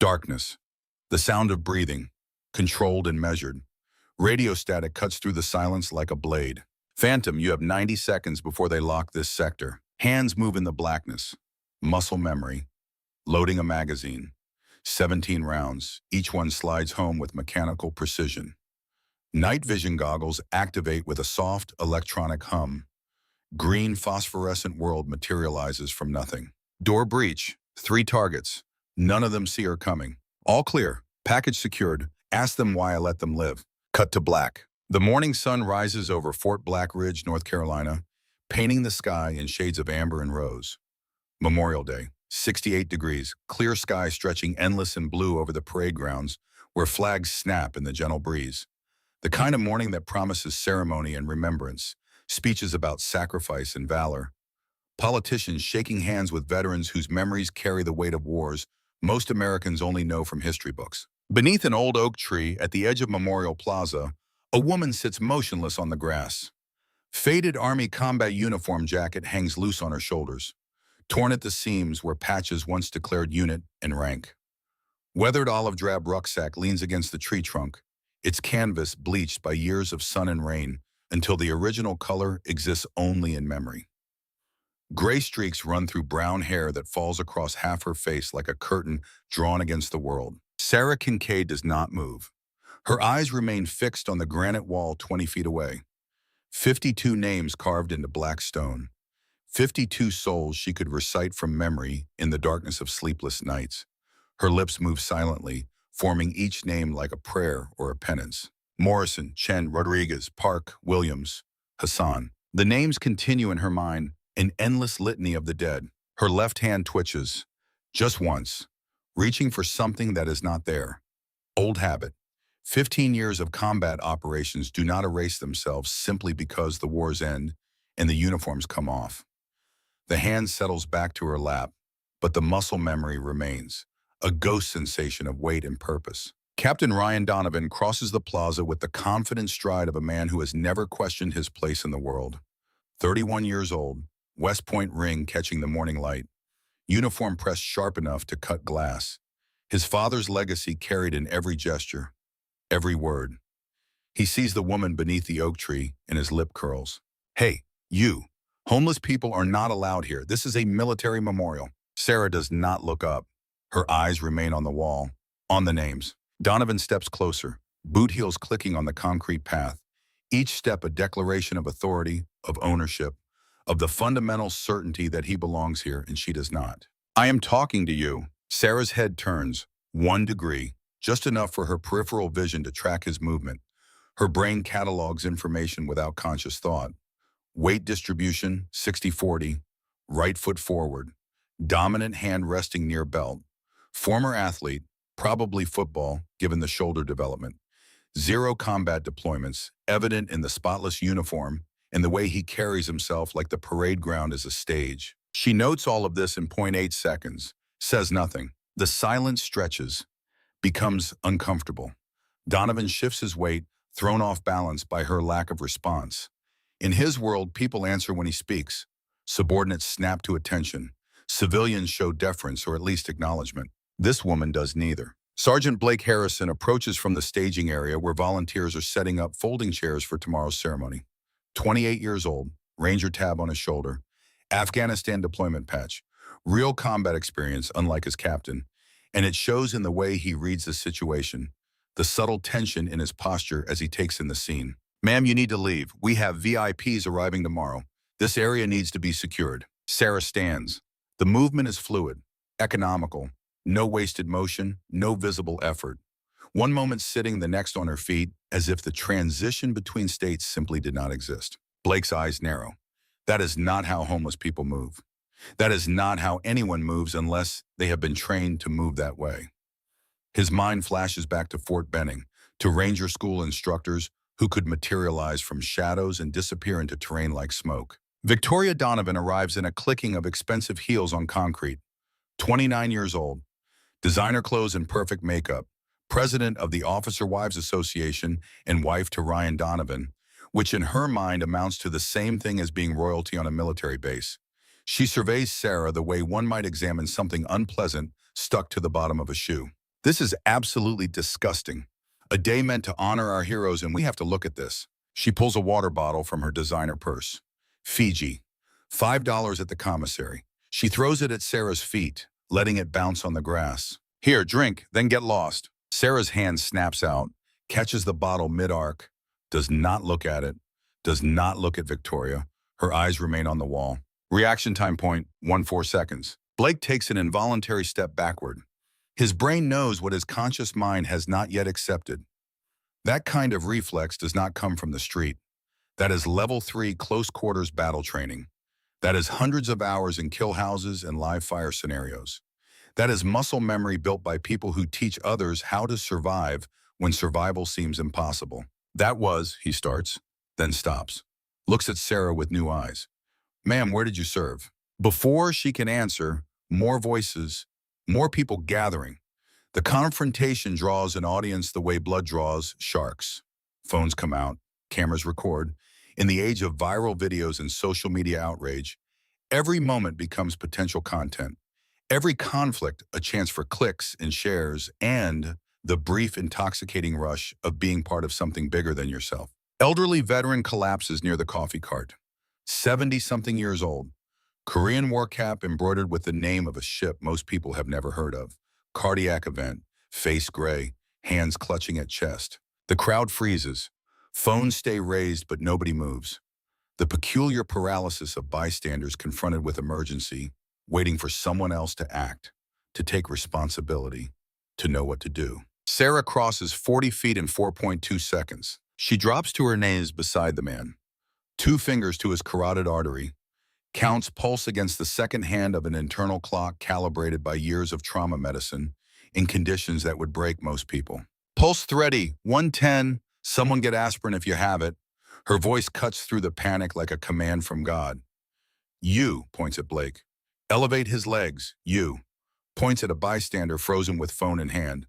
Darkness. The sound of breathing, controlled and measured. Radio static cuts through the silence like a blade. Phantom, you have 90 seconds before they lock this sector. Hands move in the blackness. Muscle memory. Loading a magazine. 17 rounds. Each one slides home with mechanical precision. Night vision goggles activate with a soft electronic hum. Green phosphorescent world materializes from nothing. Door breach. 3 targets. None of them see her coming. All clear. Package secured. Ask them why I let them live. Cut to black. The morning sun rises over Fort Blackridge, North Carolina, painting the sky in shades of amber and rose. Memorial Day. 68 degrees. Clear sky stretching endless in blue over the parade grounds where flags snap in the gentle breeze. The kind of morning that promises ceremony and remembrance, speeches about sacrifice and valor. Politicians shaking hands with veterans whose memories carry the weight of wars most Americans only know from history books. Beneath an old oak tree at the edge of Memorial Plaza, a woman sits motionless on the grass. Faded Army combat uniform jacket hangs loose on her shoulders, torn at the seams where patches once declared unit and rank. Weathered olive drab rucksack leans against the tree trunk, its canvas bleached by years of sun and rain until the original color exists only in memory. Gray streaks run through brown hair that falls across half her face like a curtain drawn against the world. Sarah Kincaid does not move. Her eyes remain fixed on the granite wall 20 feet away. 52 names carved into black stone. 52 souls she could recite from memory in the darkness of sleepless nights. Her lips move silently, forming each name like a prayer or a penance. Morrison, Chen, Rodriguez, Park, Williams, Hassan. The names continue in her mind, an endless litany of the dead. Her left hand twitches, just once, reaching for something that is not there. Old habit. 15 years of combat operations do not erase themselves simply because the wars end and the uniforms come off. The hand settles back to her lap, but the muscle memory remains, a ghost sensation of weight and purpose. Captain Ryan Donovan crosses the plaza with the confident stride of a man who has never questioned his place in the world. 31 years old, West Point ring catching the morning light, uniform pressed sharp enough to cut glass. His father's legacy carried in every gesture, every word. He sees the woman beneath the oak tree and his lip curls. Hey, you. Homeless people are not allowed here. This is a military memorial. Sarah does not look up. Her eyes remain on the wall, on the names. Donovan steps closer, boot heels clicking on the concrete path. Each step a declaration of authority, of ownership, of the fundamental certainty that he belongs here and she does not. I am talking to you. Sarah's head turns 1 degree, just enough for her peripheral vision to track his movement. Her brain catalogs information without conscious thought. Weight distribution, 60-40, right foot forward, dominant hand resting near belt. Former athlete, probably football, given the shoulder development. 0 combat deployments, evident in the spotless uniform and the way he carries himself like the parade ground is a stage. She notes all of this in 0.8 seconds, says nothing. The silence stretches, becomes uncomfortable. Donovan shifts his weight, thrown off balance by her lack of response. In his world, people answer when he speaks. Subordinates snap to attention. Civilians show deference or at least acknowledgement. This woman does neither. Sergeant Blake Harrison approaches from the staging area where volunteers are setting up folding chairs for tomorrow's ceremony. 28 years old, Ranger tab on his shoulder, Afghanistan deployment patch, real combat experience unlike his captain, and it shows in the way he reads the situation, the subtle tension in his posture as he takes in the scene. Ma'am, you need to leave. We have VIPs arriving tomorrow. This area needs to be secured. Sarah stands. The movement is fluid, economical, no wasted motion, no visible effort. One moment sitting, the next on her feet, as if the transition between states simply did not exist. Blake's eyes narrow. That is not how homeless people move. That is not how anyone moves unless they have been trained to move that way. His mind flashes back to Fort Benning, to Ranger School instructors who could materialize from shadows and disappear into terrain like smoke. Victoria Donovan arrives in a clicking of expensive heels on concrete. 29 years old, designer clothes and perfect makeup, president of the Officer Wives Association and wife to Ryan Donovan, which in her mind amounts to the same thing as being royalty on a military base. She surveys Sarah the way one might examine something unpleasant stuck to the bottom of a shoe. This is absolutely disgusting. A day meant to honor our heroes, and we have to look at this. She pulls a water bottle from her designer purse. Fiji. $5 at the commissary. She throws it at Sarah's feet, letting it bounce on the grass. Here, drink, then get lost. Sarah's hand snaps out, catches the bottle mid-arc, does not look at it, does not look at Victoria. Her eyes remain on the wall. Reaction time point, 14 seconds. Blake takes an involuntary step backward. His brain knows what his conscious mind has not yet accepted. That kind of reflex does not come from the street. That is level 3 close quarters battle training. That is hundreds of hours in kill houses and live fire scenarios. That is muscle memory built by people who teach others how to survive when survival seems impossible. That was, he starts, then stops. Looks at Sarah with new eyes. Ma'am, where did you serve? Before she can answer, more voices, more people gathering. The confrontation draws an audience the way blood draws sharks. Phones come out, cameras record. In the age of viral videos and social media outrage, every moment becomes potential content. Every conflict, a chance for clicks and shares, and the brief intoxicating rush of being part of something bigger than yourself. Elderly veteran collapses near the coffee cart. 70-something years old. Korean war cap embroidered with the name of a ship most people have never heard of. Cardiac event, face gray, hands clutching at chest. The crowd freezes. Phones stay raised, but nobody moves. The peculiar paralysis of bystanders confronted with emergency, waiting for someone else to act, to take responsibility, to know what to do. Sarah crosses 40 feet in 4.2 seconds. She drops to her knees beside the man. 2 fingers to his carotid artery, counts pulse against the second hand of an internal clock calibrated by years of trauma medicine in conditions that would break most people. Pulse thready, 110, someone get aspirin if you have it. Her voice cuts through the panic like a command from God. You, points at Blake. Elevate his legs, you. Points at a bystander frozen with phone in hand.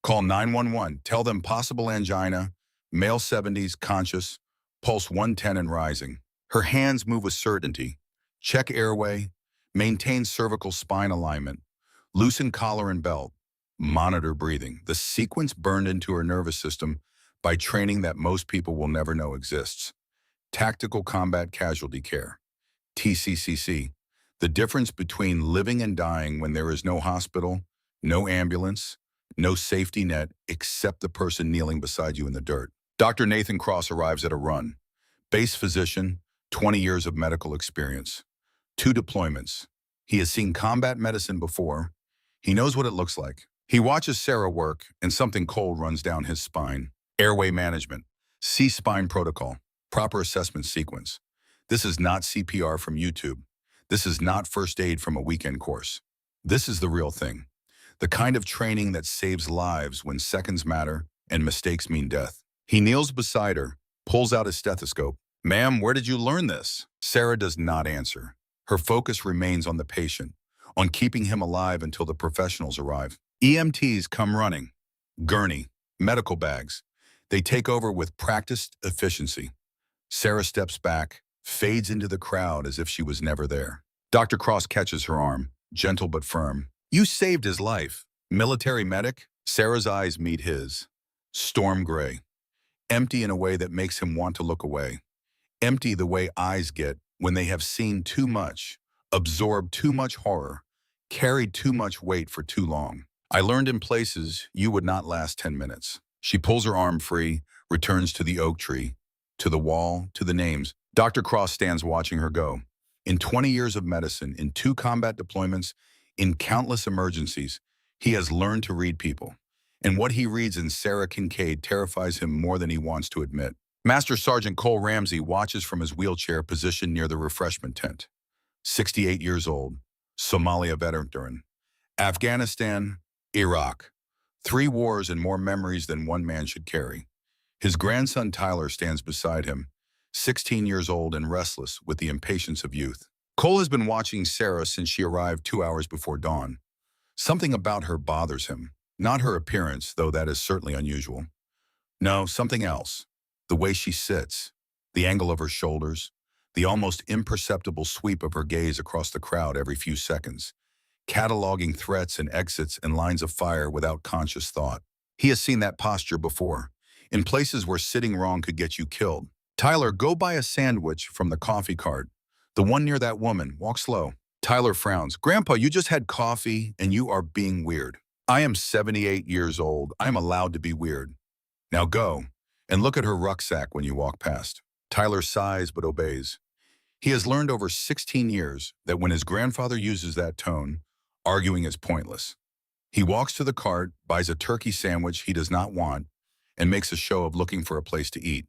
Call 911, tell them possible angina, male 70s, conscious, pulse 110 and rising. Her hands move with certainty. Check airway, maintain cervical spine alignment, loosen collar and belt, monitor breathing. The sequence burned into her nervous system by training that most people will never know exists. Tactical Combat Casualty Care, TCCC. The difference between living and dying when there is no hospital, no ambulance, no safety net except the person kneeling beside you in the dirt. Dr. Nathan Cross arrives at a run. Base physician, 20 years of medical experience. 2 deployments. He has seen combat medicine before. He knows what it looks like. He watches Sarah work, and something cold runs down his spine. Airway management. C-spine protocol. Proper assessment sequence. This is not CPR from YouTube. This is not first aid from a weekend course. This is the real thing. The kind of training that saves lives when seconds matter and mistakes mean death. He kneels beside her, pulls out his stethoscope. Ma'am, where did you learn this? Sarah does not answer. Her focus remains on the patient, on keeping him alive until the professionals arrive. EMTs come running. Gurney, medical bags. They take over with practiced efficiency. Sarah steps back, fades into the crowd as if she was never there. Dr. Cross catches her arm, gentle but firm. You saved his life. Military medic? Sarah's eyes meet his. Storm gray. Empty in a way that makes him want to look away. Empty the way eyes get when they have seen too much, absorbed too much horror, carried too much weight for too long. I learned in places you would not last 10 minutes. She pulls her arm free, returns to the oak tree, to the wall, to the names. Dr. Cross stands watching her go. In 20 years of medicine, in 2 combat deployments, in countless emergencies, he has learned to read people. And what he reads in Sarah Kincaid terrifies him more than he wants to admit. Master Sergeant Cole Ramsey watches from his wheelchair positioned near the refreshment tent. 68 years old, Somalia veteran, Afghanistan, Iraq. 3 wars and more memories than one man should carry. His grandson Tyler stands beside him, 16 years old and restless with the impatience of youth. Cole has been watching Sarah since she arrived 2 hours before dawn. Something about her bothers him. Not her appearance, though that is certainly unusual. No, something else. The way she sits, the angle of her shoulders, the almost imperceptible sweep of her gaze across the crowd every few seconds. cataloging threats and exits and lines of fire without conscious thought. He has seen that posture before, in places where sitting wrong could get you killed. Tyler, go buy a sandwich from the coffee cart. The one near that woman. Walk slow. Tyler frowns. Grandpa, you just had coffee and you are being weird. I am 78 years old. I am allowed to be weird. Now go and look at her rucksack when you walk past. Tyler sighs but obeys. He has learned over 16 years that when his grandfather uses that tone, arguing is pointless. He walks to the cart, buys a turkey sandwich he does not want, and makes a show of looking for a place to eat.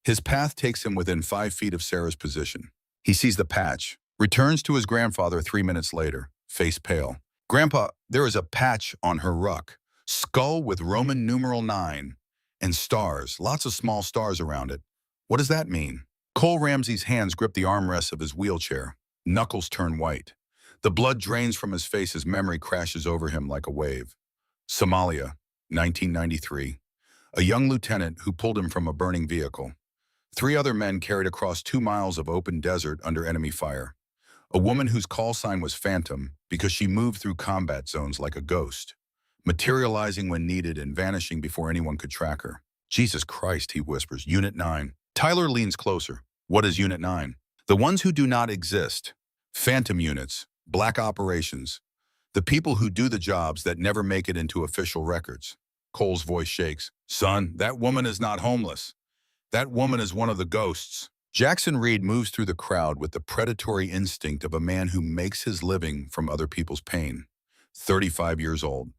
His path takes him within 5 feet of Sarah's position. He sees the patch, returns to his grandfather 3 minutes later, face pale. Grandpa, there is a patch on her ruck. Skull with Roman numeral 9 and stars, lots of small stars around it. What does that mean? Cole Ramsey's hands grip the armrests of his wheelchair. Knuckles turn white. The blood drains from his face as memory crashes over him like a wave. Somalia, 1993. A young lieutenant who pulled him from a burning vehicle. 3 other men carried across 2 miles of open desert under enemy fire. A woman whose call sign was Phantom because she moved through combat zones like a ghost, materializing when needed and vanishing before anyone could track her. Jesus Christ, he whispers, Unit 9. Tyler leans closer. What is Unit 9? The ones who do not exist. Phantom units, black operations. The people who do the jobs that never make it into official records. Cole's voice shakes. Son, that woman is not homeless. That woman is one of the ghosts. Jackson Reed moves through the crowd with the predatory instinct of a man who makes his living from other people's pain. 35 years old.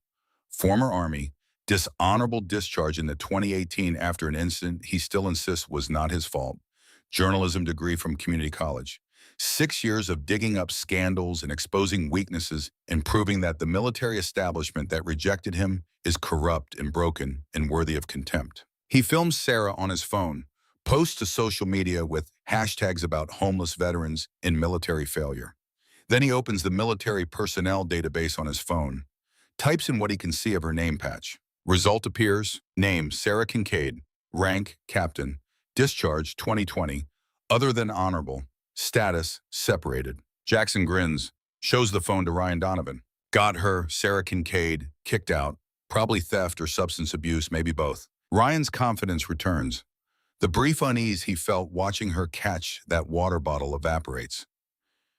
Former Army. Dishonorable discharge in the 2018 after an incident he still insists was not his fault. Journalism degree from community college. 6 years of digging up scandals and exposing weaknesses and proving that the military establishment that rejected him is corrupt and broken and worthy of contempt. He films Sarah on his phone, posts to social media with hashtags about homeless veterans and military failure. Then he opens the military personnel database on his phone, types in what he can see of her name patch. Result appears, name Sarah Kincaid, rank Captain, discharge 2020, other than honorable, status separated. Jackson grins, shows the phone to Ryan Donovan. Got her, Sarah Kincaid, kicked out, probably theft or substance abuse, maybe both. Ryan's confidence returns. The brief unease he felt watching her catch that water bottle evaporates.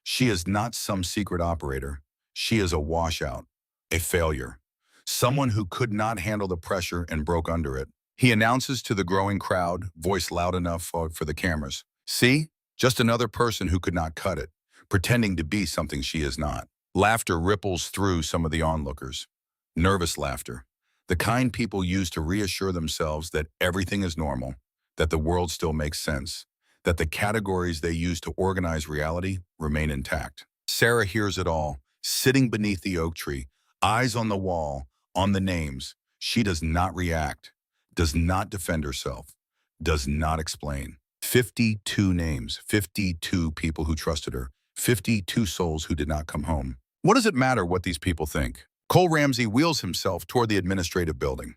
She is not some secret operator. She is a washout, a failure. Someone who could not handle the pressure and broke under it. He announces to the growing crowd, voice loud enough for the cameras. See? Just another person who could not cut it, pretending to be something she is not. Laughter ripples through some of the onlookers. Nervous laughter. The kind people use to reassure themselves that everything is normal, that the world still makes sense, that the categories they use to organize reality remain intact. Sarah hears it all, sitting beneath the oak tree, eyes on the wall, on the names. She does not react, does not defend herself, does not explain. 52 names, 52 people who trusted her, 52 souls who did not come home. What does it matter what these people think? Cole Ramsey wheels himself toward the administrative building.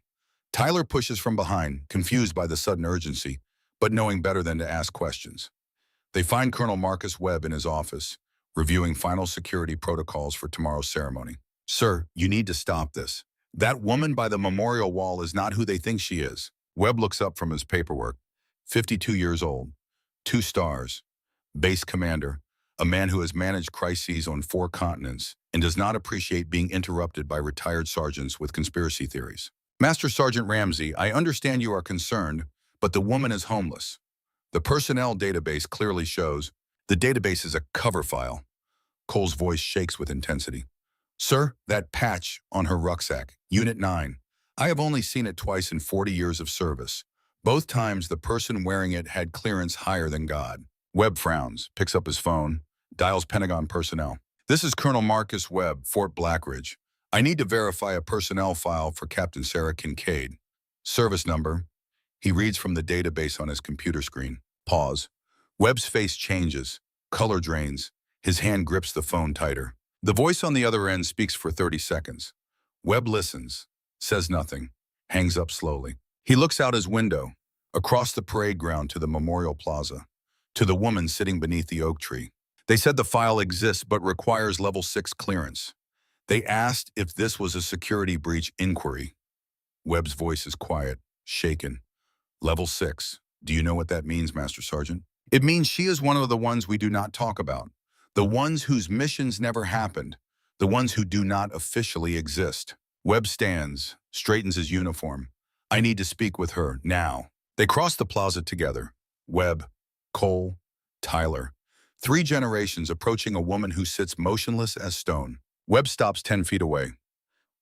Tyler pushes from behind, confused by the sudden urgency, but knowing better than to ask questions. They find Colonel Marcus Webb in his office, reviewing final security protocols for tomorrow's ceremony. Sir, you need to stop this. That woman by the memorial wall is not who they think she is. Webb looks up from his paperwork. 52 years old, 2 stars, base commander, a man who has managed crises on 4 continents and does not appreciate being interrupted by retired sergeants with conspiracy theories. Master Sergeant Ramsey, I understand you are concerned, but the woman is homeless. The personnel database clearly shows the database is a cover file. Cole's voice shakes with intensity. Sir, that patch on her rucksack, Unit 9. I have only seen it twice in 40 years of service. Both times the person wearing it had clearance higher than God. Webb frowns, picks up his phone, dials Pentagon personnel. This is Colonel Marcus Webb, Fort Blackridge. I need to verify a personnel file for Captain Sarah Kincaid. Service number. He reads from the database on his computer screen. Pause. Webb's face changes. Color drains. His hand grips the phone tighter. The voice on the other end speaks for 30 seconds. Webb listens, says nothing, hangs up slowly. He looks out his window, across the parade ground to the Memorial Plaza, to the woman sitting beneath the oak tree. They said the file exists but requires level 6 clearance. They asked if this was a security breach inquiry. Webb's voice is quiet, shaken. Level 6. Do you know what that means, Master Sergeant? It means she is one of the ones we do not talk about. The ones whose missions never happened. The ones who do not officially exist. Webb stands, straightens his uniform. I need to speak with her, now. They cross the plaza together. Webb, Cole, Tyler. 3 generations approaching a woman who sits motionless as stone. Webb stops 10 feet away.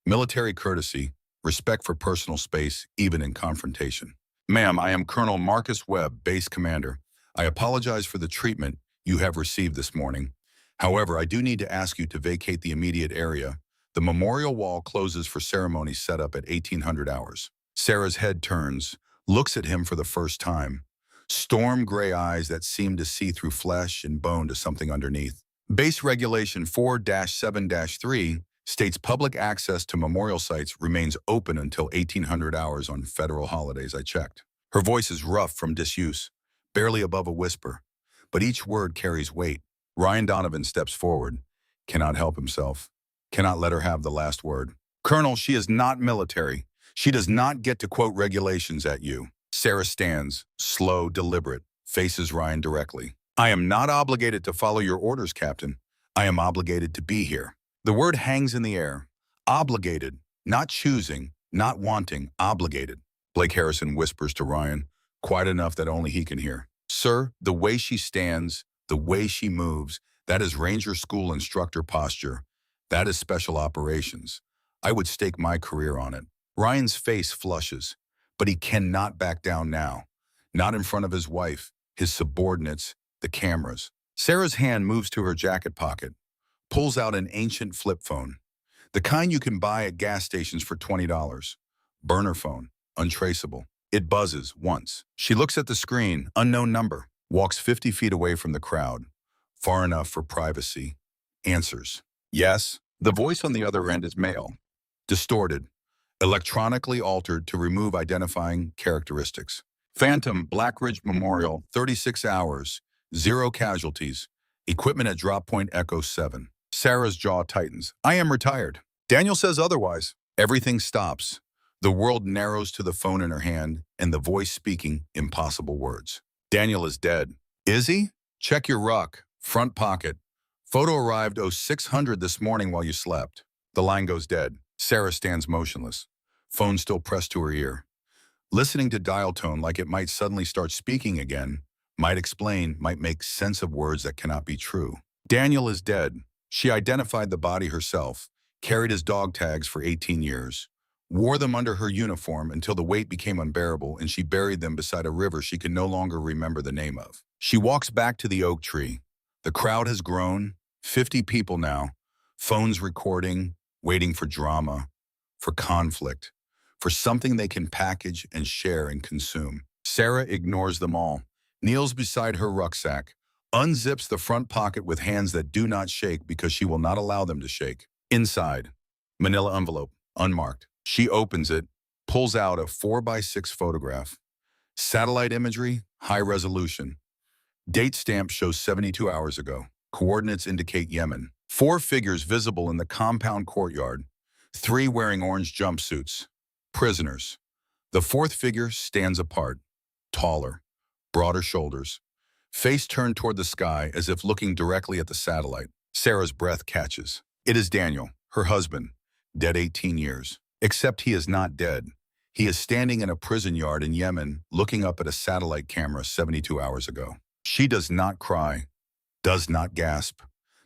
Military courtesy, respect for personal space, even in confrontation. Ma'am, I am Colonel Marcus Webb, base commander. I apologize for the treatment you have received this morning. However, I do need to ask you to vacate the immediate area. The memorial wall closes for ceremonies set up at 1800 hours. Sarah's head turns, looks at him for the first time. Storm gray eyes that seem to see through flesh and bone to something underneath. Base Regulation 4-7-3 states public access to memorial sites remains open until 1800 hours on federal holidays. I checked. Her voice is rough from disuse, barely above a whisper, but each word carries weight. Ryan Donovan steps forward, cannot help himself, cannot let her have the last word. Colonel, she is not military. She does not get to quote regulations at you. Sarah stands, slow, deliberate, faces Ryan directly. I am not obligated to follow your orders, Captain. I am obligated to be here. The word hangs in the air. Obligated, not choosing, not wanting, obligated. Blake Harrison whispers to Ryan, quiet enough that only he can hear. Sir, the way she stands, the way she moves, that is Ranger School instructor posture. That is special operations. I would stake my career on it. Ryan's face flushes, but he cannot back down now. Not in front of his wife, his subordinates, the cameras. Sarah's hand moves to her jacket pocket, pulls out an ancient flip phone, the kind you can buy at gas stations for $20. Burner phone, untraceable. It buzzes once. She looks at the screen, unknown number, walks 50 feet away from the crowd, far enough for privacy. Answers. Yes. The voice on the other end is male. Distorted, electronically altered to remove identifying characteristics. Phantom Blackridge Memorial, 36 hours, 0 casualties. Equipment at drop point Echo 7. Sarah's jaw tightens. I am retired. Daniel says otherwise. Everything stops. The world narrows to the phone in her hand and the voice speaking impossible words. Daniel is dead. Is he? Check your ruck. Front pocket. Photo arrived 0600 this morning while you slept. The line goes dead. Sarah stands motionless. Phone still pressed to her ear. Listening to dial tone like it might suddenly start speaking again, might explain, might make sense of words that cannot be true. Daniel is dead. She identified the body herself, carried his dog tags for 18 years, wore them under her uniform until the weight became unbearable and she buried them beside a river she could no longer remember the name of. She walks back to the oak tree. The crowd has grown, 50 people now, phones recording, waiting for drama, for conflict, for something they can package and share and consume. Sarah ignores them all, kneels beside her rucksack, unzips the front pocket with hands that do not shake because she will not allow them to shake. Inside, manila envelope, unmarked. She opens it, pulls out a 4x6 photograph. Satellite imagery, high resolution. Date stamp shows 72 hours ago. Coordinates indicate Yemen. 4 figures visible in the compound courtyard. 3 wearing orange jumpsuits. Prisoners. The 4th figure stands apart. Taller. Broader shoulders. Face turned toward the sky as if looking directly at the satellite. Sarah's breath catches. It is Daniel, her husband, dead 18 years. Except he is not dead. He is standing in a prison yard in Yemen, looking up at a satellite camera 72 hours ago. She does not cry, does not gasp,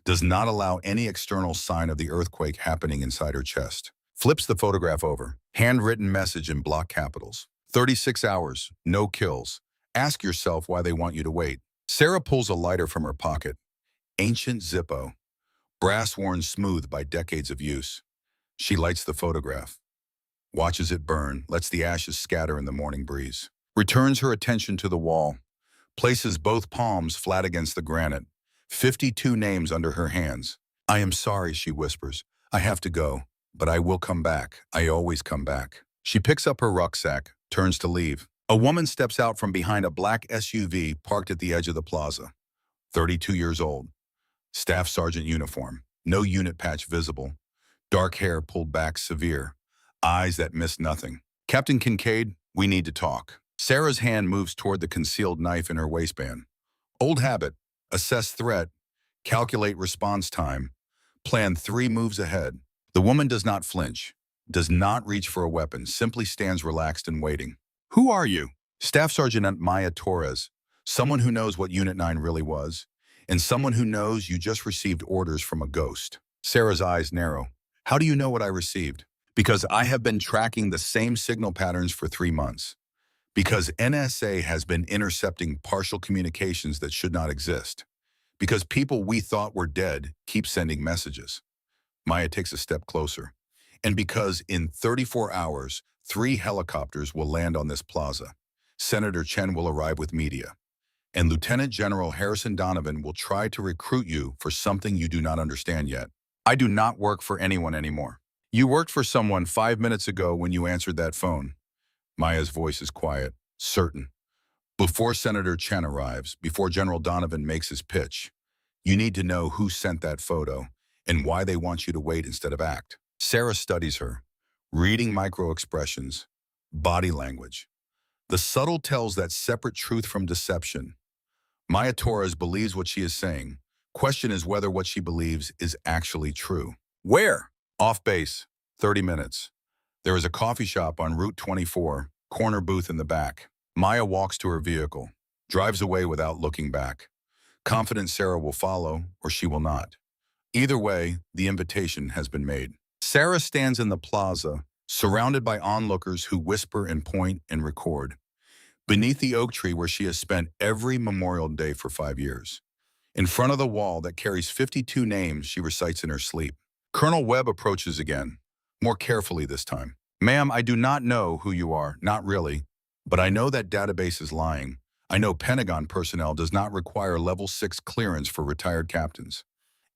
does not allow any external sign of the earthquake happening inside her chest. Flips the photograph over. Handwritten message in block capitals. 36 hours, no kills. Ask yourself why they want you to wait. Sarah pulls a lighter from her pocket. Ancient Zippo. Brass worn smooth by decades of use. She lights the photograph. Watches it burn, lets the ashes scatter in the morning breeze. Returns her attention to the wall. Places both palms flat against the granite. 52 names under her hands. I am sorry, she whispers. I have to go, but I will come back. I always come back. She picks up her rucksack, turns to leave. A woman steps out from behind a black SUV parked at the edge of the plaza. 32 years old. Staff sergeant uniform. No unit patch visible. Dark hair pulled back severe, eyes that missed nothing. Captain Kincaid, we need to talk. Sarah's hand moves toward the concealed knife in her waistband. Old habit, assess threat, calculate response time, plan 3 moves ahead. The woman does not flinch, does not reach for a weapon, simply stands relaxed and waiting. Who are you? Staff Sergeant Maya Torres, someone who knows what Unit 9 really was, and someone who knows you just received orders from a ghost. Sarah's eyes narrow. How do you know what I received? Because I have been tracking the same signal patterns for 3 months. Because NSA has been intercepting partial communications that should not exist. Because people we thought were dead keep sending messages. Maya takes a step closer. And because in 34 hours, 3 helicopters will land on this plaza. Senator Chen will arrive with media. And Lieutenant General Harrison Donovan will try to recruit you for something you do not understand yet. I do not work for anyone anymore. You worked for someone 5 minutes ago when you answered that phone. Maya's voice is quiet, certain. Before Senator Chen arrives, before General Donovan makes his pitch, you need to know who sent that photo and why they want you to wait instead of act. Sarah studies her, reading micro-expressions, body language. The subtle tells that separate truth from deception. Maya Torres believes what she is saying. Question is whether what she believes is actually true. Where? Off base, 30 minutes. There is a coffee shop on Route 24, corner booth in the back. Maya walks to her vehicle, drives away without looking back. Confident Sarah will follow, or she will not. Either way, the invitation has been made. Sarah stands in the plaza, surrounded by onlookers who whisper and point and record. Beneath the oak tree where she has spent every Memorial Day for 5 years. In front of the wall that carries 52 names she recites in her sleep. Colonel Webb approaches again, more carefully this time. Ma'am, I do not know who you are, not really, but I know that database is lying. I know Pentagon personnel does not require level 6 clearance for retired captains.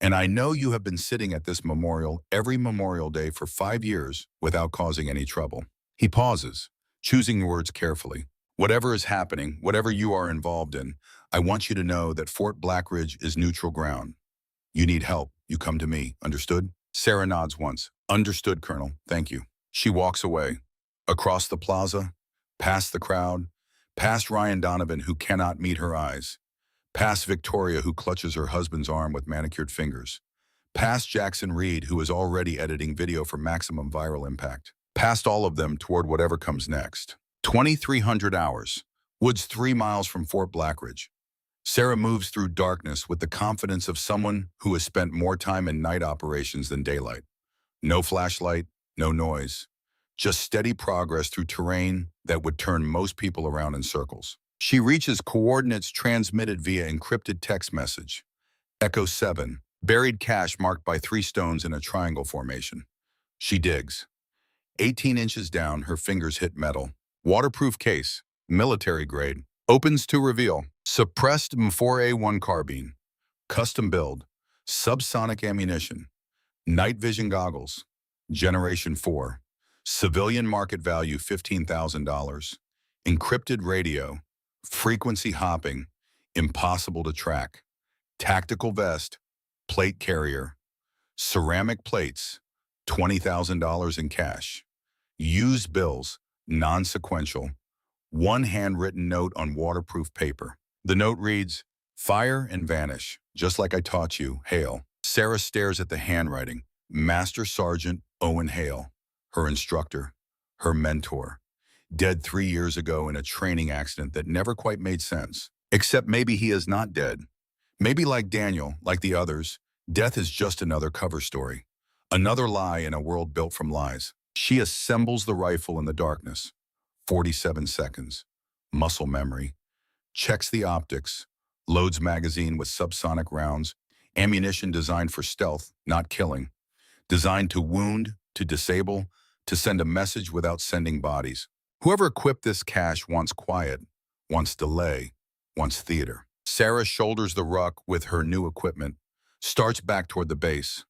And I know you have been sitting at this memorial every Memorial Day for 5 years without causing any trouble. He pauses, choosing words carefully. Whatever is happening, whatever you are involved in, I want you to know that Fort Blackridge is neutral ground. You need help, you come to me, understood? Sarah nods once. Understood, Colonel, thank you. She walks away. Across the plaza, past the crowd, past Ryan Donovan who cannot meet her eyes, past Victoria who clutches her husband's arm with manicured fingers, past Jackson Reed who is already editing video for maximum viral impact, past all of them toward whatever comes next. 2,300 hours, woods 3 miles from Fort Blackridge. Sarah moves through darkness with the confidence of someone who has spent more time in night operations than daylight. No flashlight, no noise, just steady progress through terrain that would turn most people around in circles. She reaches coordinates transmitted via encrypted text message. Echo 7, buried cache marked by 3 stones in a triangle formation. She digs. 18 inches down, her fingers hit metal. Waterproof case, military grade. Opens to reveal. Suppressed M4A1 carbine. Custom build. Subsonic ammunition. Night vision goggles. Generation 4. Civilian market value $15,000. Encrypted radio. Frequency hopping. Impossible to track. Tactical vest. Plate carrier. Ceramic plates. $20,000 in cash. Used bills. Non-sequential. 1 handwritten note on waterproof paper. The note reads, "Fire and vanish, just like I taught you, Hale." Sarah stares at the handwriting. Master Sergeant Owen Hale, her instructor, her mentor, dead 3 years ago in a training accident that never quite made sense. Except maybe he is not dead. Maybe like Daniel, like the others, death is just another cover story. Another lie in a world built from lies. She assembles the rifle in the darkness. 47 seconds. Muscle memory. Checks the optics. Loads magazine with subsonic rounds. Ammunition designed for stealth, not killing. Designed to wound, to disable, to send a message without sending bodies. Whoever equipped this cache wants quiet, wants delay, wants theater. Sarah shoulders the ruck with her new equipment, starts back toward the base,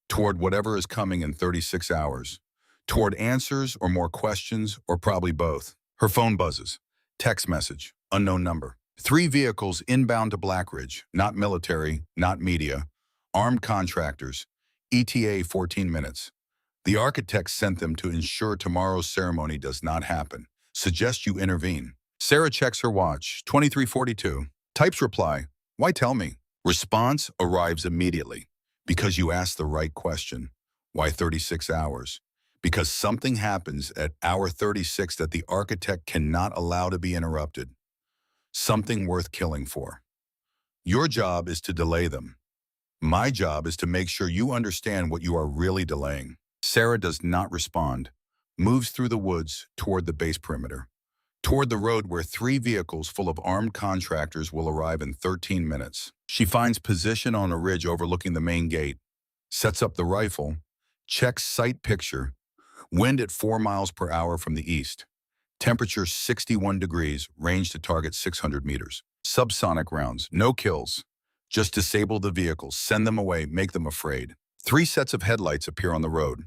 toward whatever is coming in 36 hours. Toward answers or more questions or probably both. Her phone buzzes. Text message. Unknown number. 3 vehicles inbound to Blackridge. Not military, not media. Armed contractors. ETA 14 minutes. The architect sent them to ensure tomorrow's ceremony does not happen. Suggest you intervene. Sarah checks her watch, 23:42. Types reply, "Why tell me?" Response arrives immediately. "Because you asked the right question." Why 36 hours? Because something happens at hour 36 that the architect cannot allow to be interrupted. Something worth killing for. Your job is to delay them. My job is to make sure you understand what you are really delaying. Sarah does not respond, moves through the woods toward the base perimeter, toward the road where 3 vehicles full of armed contractors will arrive in 13 minutes. She finds position on a ridge overlooking the main gate, sets up the rifle, checks sight picture, wind at 4 miles per hour from the east, temperature 61 degrees, range to target 600 meters. Subsonic rounds, no kills. Just disable the vehicles, send them away, make them afraid. 3 sets of headlights appear on the road.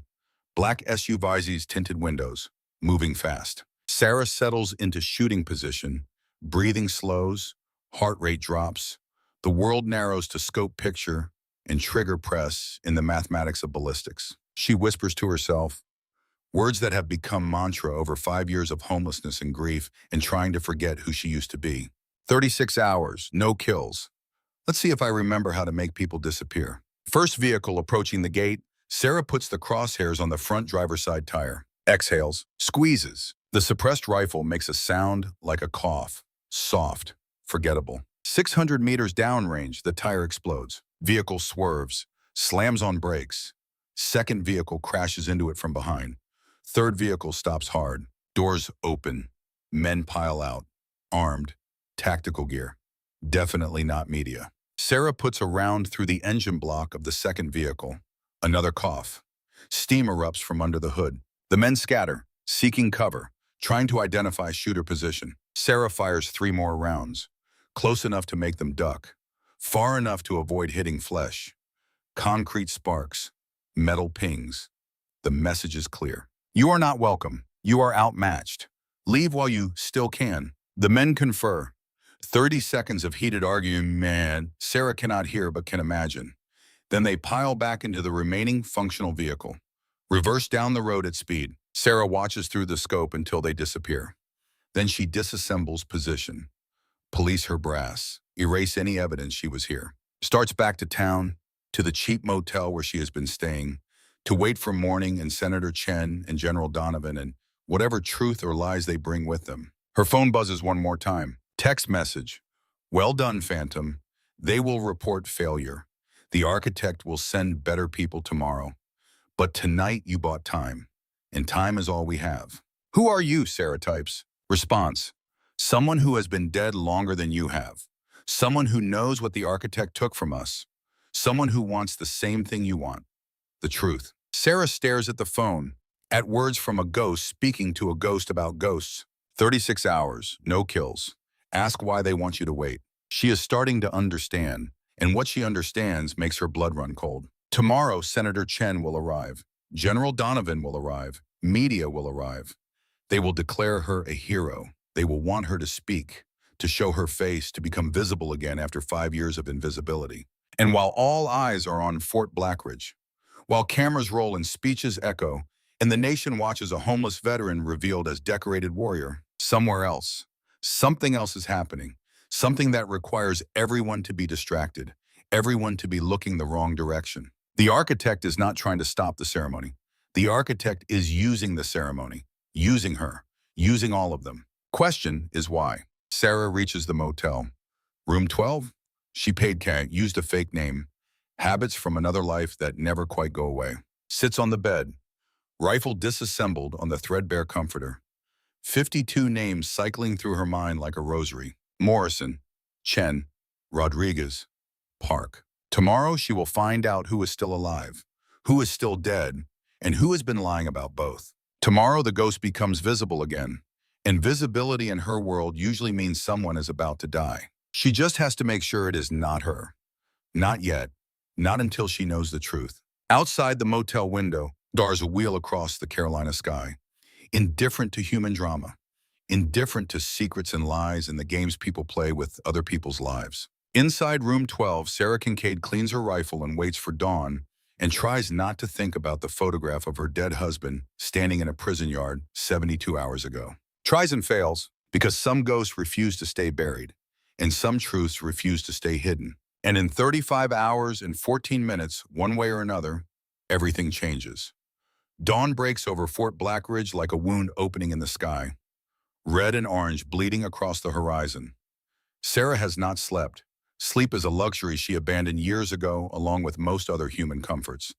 Black SUVs, tinted windows, moving fast. Sarah settles into shooting position, breathing slows, heart rate drops. The world narrows to scope picture and trigger press in the mathematics of ballistics. She whispers to herself, words that have become mantra over 5 years of homelessness and grief and trying to forget who she used to be. 36 hours, no kills. Let's see if I remember how to make people disappear. First vehicle approaching the gate, Sarah puts the crosshairs on the front driver's side tire. Exhales, squeezes. The suppressed rifle makes a sound like a cough. Soft, forgettable. 600 meters downrange, the tire explodes. Vehicle swerves, slams on brakes. Second vehicle crashes into it from behind. Third vehicle stops hard. Doors open. Men pile out. Armed. Tactical gear. Definitely not media. Sarah puts a round through the engine block of the second vehicle. Another cough. Steam erupts from under the hood. The men scatter, seeking cover, trying to identify shooter position. Sarah fires 3 more rounds, close enough to make them duck, far enough to avoid hitting flesh. Concrete sparks, metal pings. The message is clear. You are not welcome. You are outmatched. Leave while you still can. The men confer. 30 seconds of heated argument Sarah cannot hear but can imagine. Then they pile back into the remaining functional vehicle. Reverse down the road at speed. Sarah watches through the scope until they disappear. Then she disassembles position. Police her brass. Erase any evidence she was here. Starts back to town, to the cheap motel where she has been staying, to wait for morning and Senator Chen and General Donovan and whatever truth or lies they bring with them. Her phone buzzes one more time. Text message. Well done, Phantom. They will report failure. The architect will send better people tomorrow. But tonight you bought time, and time is all we have. Who are you, Sarah types. Response. Someone who has been dead longer than you have. Someone who knows what the architect took from us. Someone who wants the same thing you want. The truth. Sarah stares at the phone, at words from a ghost speaking to a ghost about ghosts. 36 hours, no kills. Ask why they want you to wait. She is starting to understand, and what she understands makes her blood run cold. Tomorrow, Senator Chen will arrive. General Donovan will arrive. Media will arrive. They will declare her a hero. They will want her to speak, to show her face, to become visible again after 5 years of invisibility. And while all eyes are on Fort Blackridge, while cameras roll and speeches echo, and the nation watches a homeless veteran revealed as decorated warrior, somewhere else, something else is happening. Something that requires everyone to be distracted, everyone to be looking the wrong direction. The architect is not trying to stop the ceremony. The architect is using the ceremony, using her, using all of them. Question is why. Sarah reaches the motel. Room 12? She paid cash, used a fake name. Habits from another life that never quite go away. Sits on the bed. Rifle disassembled on the threadbare comforter. 52 names cycling through her mind like a rosary. Morrison, Chen, Rodriguez, Park. Tomorrow she will find out who is still alive, who is still dead, and who has been lying about both. Tomorrow the ghost becomes visible again. Invisibility in her world usually means someone is about to die. She just has to make sure it is not her. Not yet. Not until she knows the truth. Outside the motel window, stars wheel across the Carolina sky. Indifferent to human drama. Indifferent to secrets and lies and the games people play with other people's lives. Inside room 12, Sarah Kincaid cleans her rifle and waits for dawn and tries not to think about the photograph of her dead husband standing in a prison yard 72 hours ago. Tries and fails because some ghosts refuse to stay buried and some truths refuse to stay hidden. And in 35 hours and 14 minutes, one way or another, everything changes. Dawn breaks over Fort Blackridge like a wound opening in the sky, red and orange bleeding across the horizon. Sarah has not slept. Sleep is a luxury she abandoned years ago along with most other human comforts.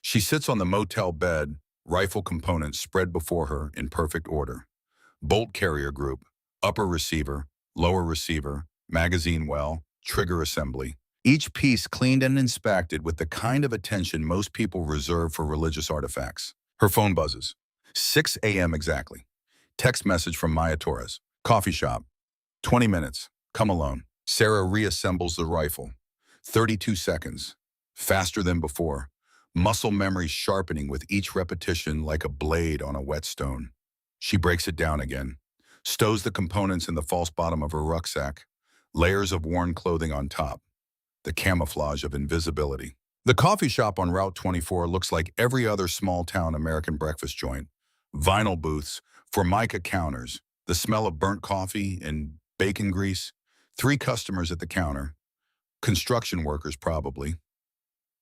She sits on the motel bed, rifle components spread before her in perfect order. Bolt carrier group, upper receiver, lower receiver, magazine well, trigger assembly. Each piece cleaned and inspected with the kind of attention most people reserve for religious artifacts. Her phone buzzes. 6 a.m. exactly. Text message from Maya Torres. Coffee shop. 20 minutes. Come alone. Sarah reassembles the rifle. 32 seconds. Faster than before. Muscle memory sharpening with each repetition like a blade on a whetstone. She breaks it down again. Stows the components in the false bottom of her rucksack. Layers of worn clothing on top. The camouflage of invisibility. The coffee shop on Route 24 looks like every other small-town American breakfast joint. Vinyl booths, Formica counters, the smell of burnt coffee and bacon grease. 3 customers at the counter. Construction workers, probably.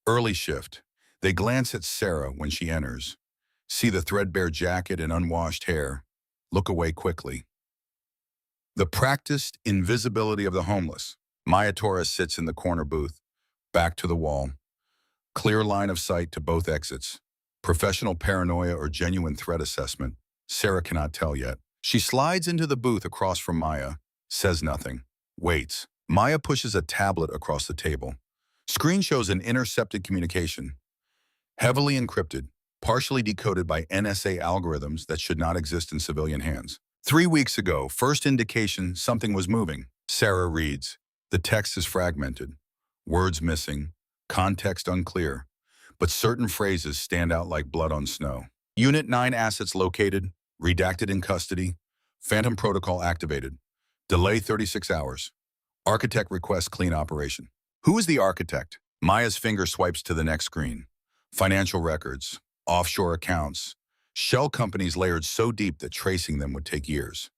Early shift. They glance at Sarah when she enters. See the threadbare jacket and unwashed hair. Look away quickly. The practiced invisibility of the homeless. Maya Torres sits in the corner booth, back to the wall. Clear line of sight to both exits. Professional paranoia or genuine threat assessment. Sarah cannot tell yet. She slides into the booth across from Maya, says nothing, waits. Maya pushes a tablet across the table. Screen shows an intercepted communication. Heavily encrypted, partially decoded by NSA algorithms that should not exist in civilian hands. 3 weeks ago, first indication something was moving. Sarah reads. The text is fragmented. Words missing. Context unclear. But certain phrases stand out like blood on snow. Unit 9 assets located. Redacted in custody. Phantom protocol activated. Delay 36 hours. Architect requests clean operation. Who is the architect? Maya's finger swipes to the next screen. Financial records. Offshore accounts. Shell companies layered so deep that tracing them would take years.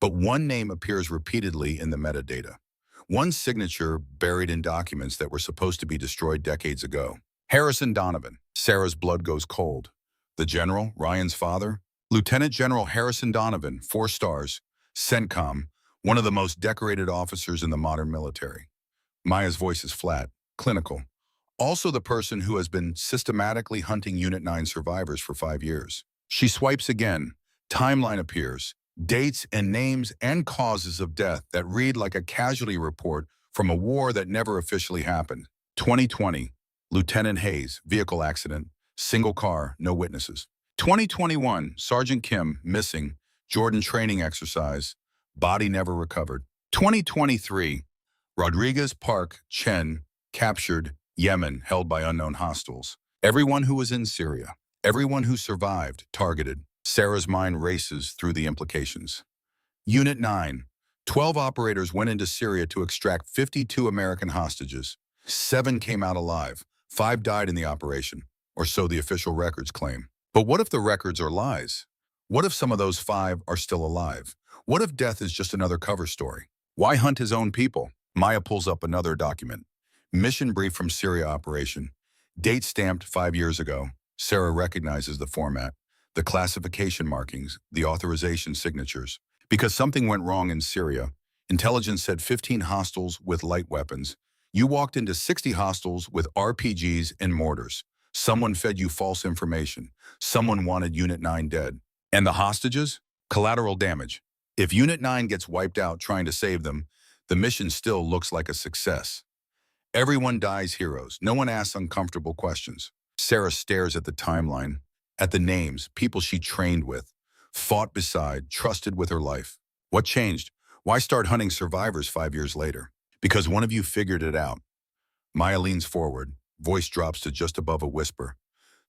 But one name appears repeatedly in the metadata. One signature buried in documents that were supposed to be destroyed decades ago. Harrison Donovan. Sarah's blood goes cold. The general, Ryan's father? Lieutenant General Harrison Donovan, 4 stars. CENTCOM, one of the most decorated officers in the modern military. Maya's voice is flat, clinical. Also the person who has been systematically hunting Unit 9 survivors for 5 years. She swipes again. Timeline appears. Dates and names and causes of death that read like a casualty report from a war that never officially happened. 2020, Lieutenant Hayes, vehicle accident, single car, no witnesses. 2021, Sergeant Kim, missing, Jordan training exercise, body never recovered. 2023, Rodriguez Park, Chen, captured, Yemen, held by unknown hostiles. Everyone who was in Syria, everyone who survived, targeted. Sarah's mind races through the implications. Unit 9. 12 operators went into Syria to extract 52 American hostages. 7 came out alive. 5 died in the operation, or so the official records claim. But what if the records are lies? What if some of those 5 are still alive? What if death is just another cover story? Why hunt his own people? Maya pulls up another document. Mission brief from Syria operation. Date stamped 5 years ago. Sarah recognizes the format. The classification markings, the authorization signatures. Because something went wrong in Syria, intelligence said 15 hostiles with light weapons. You walked into 60 hostiles with RPGs and mortars. Someone fed you false information. Someone wanted Unit 9 dead. And the hostages? Collateral damage. If Unit 9 gets wiped out trying to save them, the mission still looks like a success. Everyone dies heroes. No one asks uncomfortable questions. Sarah stares at the timeline. At the names, people she trained with, fought beside, trusted with her life. What changed? Why start hunting survivors 5 years later? Because one of you figured it out. Maya leans forward, voice drops to just above a whisper.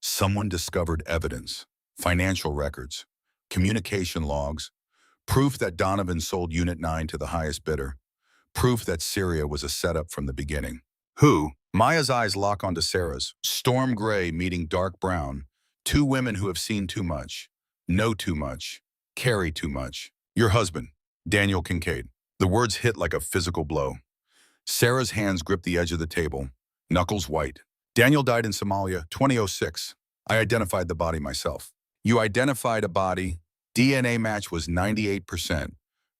Someone discovered evidence, financial records, communication logs, proof that Donovan sold Unit 9 to the highest bidder, proof that Syria was a setup from the beginning. Who? Maya's eyes lock onto Sarah's. Storm gray meeting dark brown. Two women who have seen too much, know too much, carry too much. Your husband, Daniel Kincaid. The words hit like a physical blow. Sarah's hands grip the edge of the table, knuckles white. Daniel died in Somalia, 2006. I identified the body myself. You identified a body. DNA match was 98%.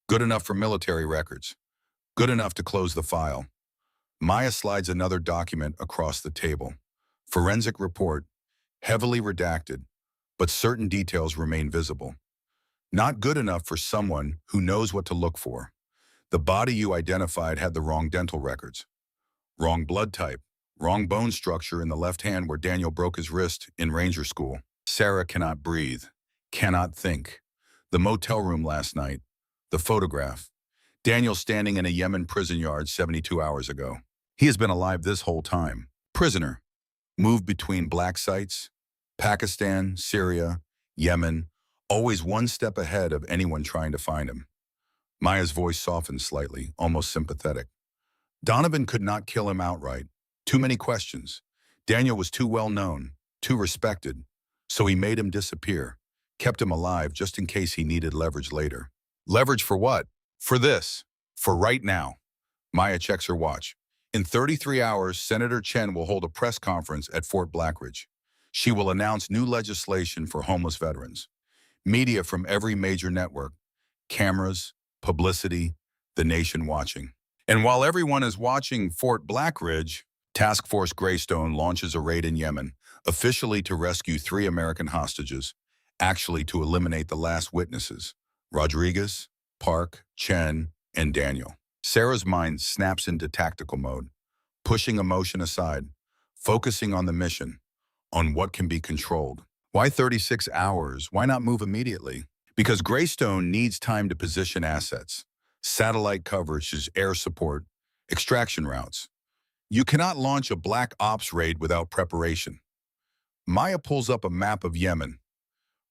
Good enough for military records. Good enough to close the file. Maya slides another document across the table. Forensic report, heavily redacted, but certain details remain visible. Not good enough for someone who knows what to look for. The body you identified had the wrong dental records, wrong blood type, wrong bone structure in the left hand where Daniel broke his wrist in Ranger School. Sarah cannot breathe, cannot think. The motel room last night, the photograph. Daniel standing in a Yemen prison yard 72 hours ago. He has been alive this whole time. Prisoner. Moved between black sites, Pakistan, Syria, Yemen, always one step ahead of anyone trying to find him. Maya's voice softened slightly, almost sympathetic. Donovan could not kill him outright. Too many questions. Daniel was too well known, too respected, so he made him disappear, kept him alive just in case he needed leverage later. Leverage for what? For this. For right now. Maya checks her watch. In 33 hours, Senator Chen will hold a press conference at Fort Blackridge. She will announce new legislation for homeless veterans. Media from every major network. Cameras, publicity, the nation watching. And while everyone is watching Fort Blackridge, Task Force Greystone launches a raid in Yemen, officially to rescue 3 American hostages, actually to eliminate the last witnesses, Rodriguez, Park, Chen, and Daniel. Sarah's mind snaps into tactical mode, pushing emotion aside, focusing on the mission, on what can be controlled. Why 36 hours? Why not move immediately? Because Greystone needs time to position assets, satellite coverage, air support, extraction routes. You cannot launch a black ops raid without preparation. Maya pulls up a map of Yemen.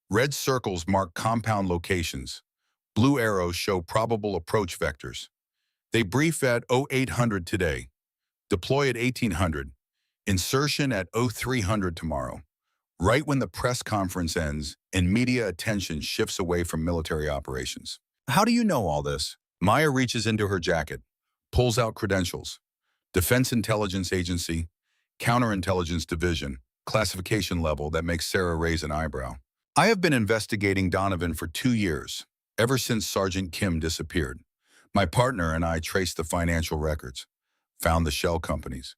Red circles mark compound locations. Blue arrows show probable approach vectors. They brief at 0800 today. Deploy at 1800. Insertion at 0300 tomorrow. Right when the press conference ends and media attention shifts away from military operations. How do you know all this? Maya reaches into her jacket, pulls out credentials. Defense Intelligence Agency, Counterintelligence Division, classification level that makes Sarah raise an eyebrow. I have been investigating Donovan for 2 years, ever since Sergeant Kim disappeared. My partner and I traced the financial records, found the shell companies,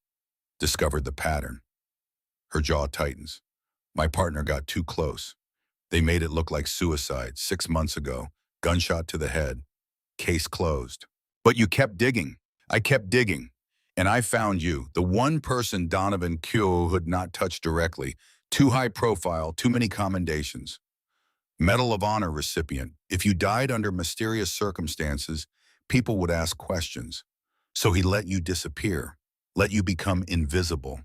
discovered the pattern. Her jaw tightens. My partner got too close. They made it look like suicide 6 months ago, gunshot to the head, case closed. But you kept digging. I kept digging. And I found you, the one person Donovan Q had not touched directly. Too high profile, too many commendations. Medal of Honor recipient. If you died under mysterious circumstances, people would ask questions. So he let you disappear, let you become invisible.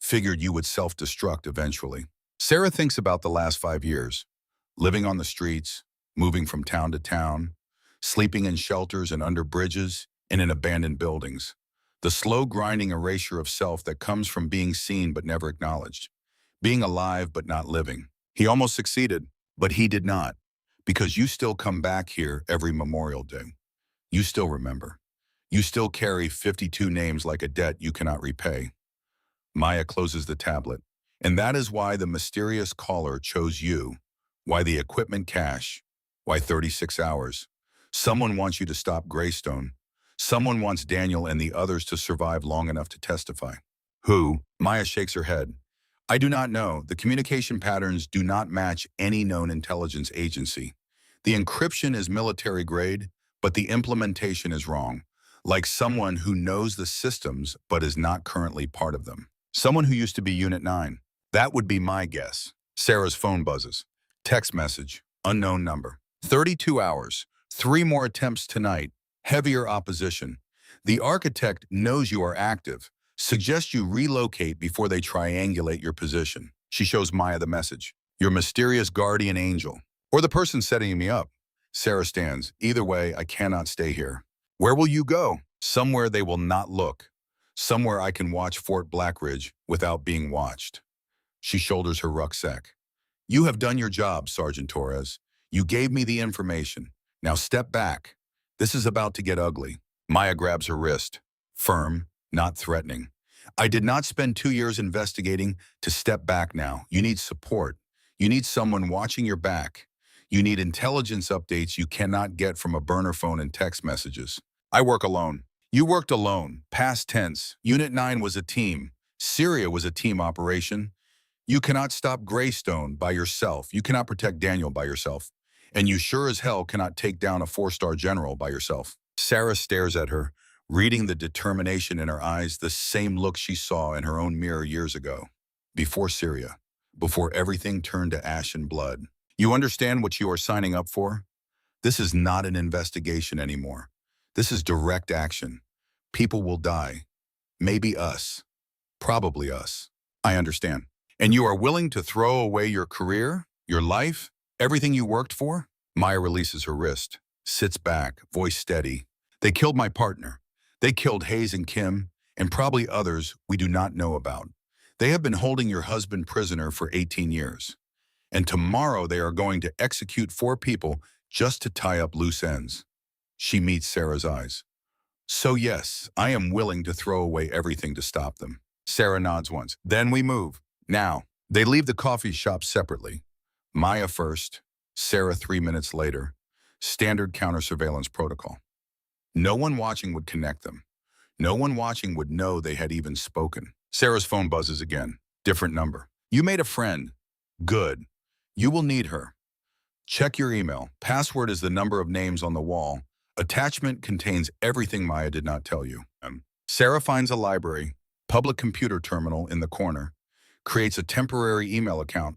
Figured you would self-destruct eventually. Sarah thinks about the last 5 years. Living on the streets, moving from town to town, sleeping in shelters and under bridges and in abandoned buildings. The slow grinding erasure of self that comes from being seen but never acknowledged. Being alive but not living. He almost succeeded, but he did not. Because you still come back here every Memorial Day. You still remember. You still carry 52 names like a debt you cannot repay. Maya closes the tablet. And that is why the mysterious caller chose you. Why the equipment cache. Why 36 hours. Someone wants you to stop Greystone. Someone wants Daniel and the others to survive long enough to testify. Who? Maya shakes her head. I do not know. The communication patterns do not match any known intelligence agency. The encryption is military grade, but the implementation is wrong. Like someone who knows the systems but is not currently part of them. Someone who used to be Unit 9. That would be my guess. Sarah's phone buzzes. Text message. Unknown number. 32 hours. 3 more attempts tonight. Heavier opposition. The architect knows you are active. Suggests you relocate before they triangulate your position. She shows Maya the message. Your mysterious guardian angel. Or the person setting me up. Sarah stands. Either way, I cannot stay here. Where will you go? Somewhere they will not look. Somewhere I can watch Fort Blackridge without being watched. She shoulders her rucksack. You have done your job, Sergeant Torres. You gave me the information. Now step back. This is about to get ugly. Maya grabs her wrist. Firm, not threatening. I did not spend 2 years investigating to step back now. You need support. You need someone watching your back. You need intelligence updates you cannot get from a burner phone and text messages. I work alone. You worked alone. Past tense. Unit 9 was a team. Syria was a team operation. You cannot stop Greystone by yourself. You cannot protect Daniel by yourself. And you sure as hell cannot take down a 4-star general by yourself. Sarah stares at her, reading the determination in her eyes, the same look she saw in her own mirror years ago. Before Syria. Before everything turned to ash and blood. You understand what you are signing up for? This is not an investigation anymore. This is direct action. People will die. Maybe us. Probably us. I understand. And you are willing to throw away your career, your life, everything you worked for? Maya releases her wrist, sits back, voice steady. They killed my partner. They killed Hayes and Kim, and probably others we do not know about. They have been holding your husband prisoner for 18 years. And tomorrow they are going to execute 4 people just to tie up loose ends. She meets Sarah's eyes. So yes, I am willing to throw away everything to stop them. Sarah nods once. Then we move. Now, they leave the coffee shop separately. Maya first, Sarah 3 minutes later. Standard counter-surveillance protocol. No one watching would connect them. No one watching would know they had even spoken. Sarah's phone buzzes again. Different number. You made a friend. Good. You will need her. Check your email. Password is the number of names on the wall. Attachment contains everything Maya did not tell you. Sarah finds a library, public computer terminal in the corner, creates a temporary email account,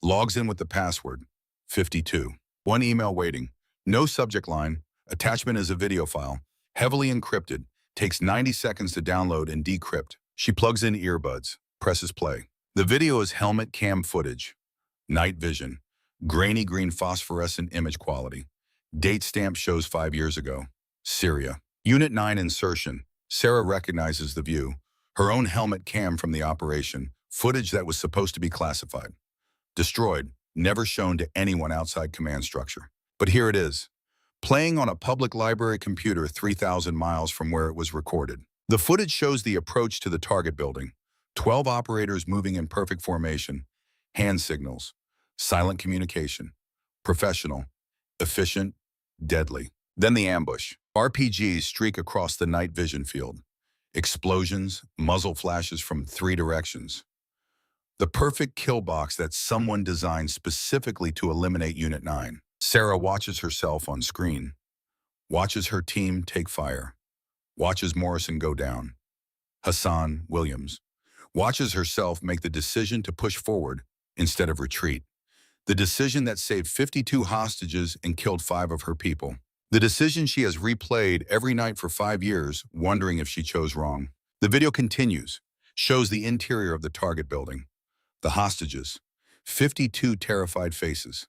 logs in with the password, 52. 1 email waiting. No subject line. Attachment is a video file, heavily encrypted, takes 90 seconds to download and decrypt. She plugs in earbuds, presses play. The video is helmet cam footage. Night vision. Grainy green phosphorescent image quality. Date stamp shows 5 years ago. Syria. Unit 9 insertion. Sarah recognizes the view. Her own helmet cam from the operation. Footage that was supposed to be classified. Destroyed. Never shown to anyone outside command structure. But here it is. Playing on a public library computer 3,000 miles from where it was recorded. The footage shows the approach to the target building. 12 operators moving in perfect formation. Hand signals. Silent communication. Professional. Efficient. Deadly. Then the ambush. RPGs streak across the night vision field. Explosions, muzzle flashes from 3 directions. The perfect kill box that someone designed specifically to eliminate Unit 9. Sarah watches herself on screen. Watches her team take fire. Watches Morrison go down. Hassan Williams. Watches herself make the decision to push forward instead of retreat. The decision that saved 52 hostages and killed 5 of her people. The decision she has replayed every night for 5 years, wondering if she chose wrong. The video continues, shows the interior of the target building. The hostages. 52 terrified faces.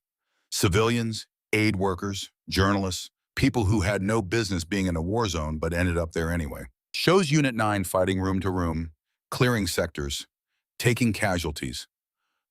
Civilians, aid workers, journalists, people who had no business being in a war zone but ended up there anyway. Shows Unit 9 fighting room to room, clearing sectors, taking casualties.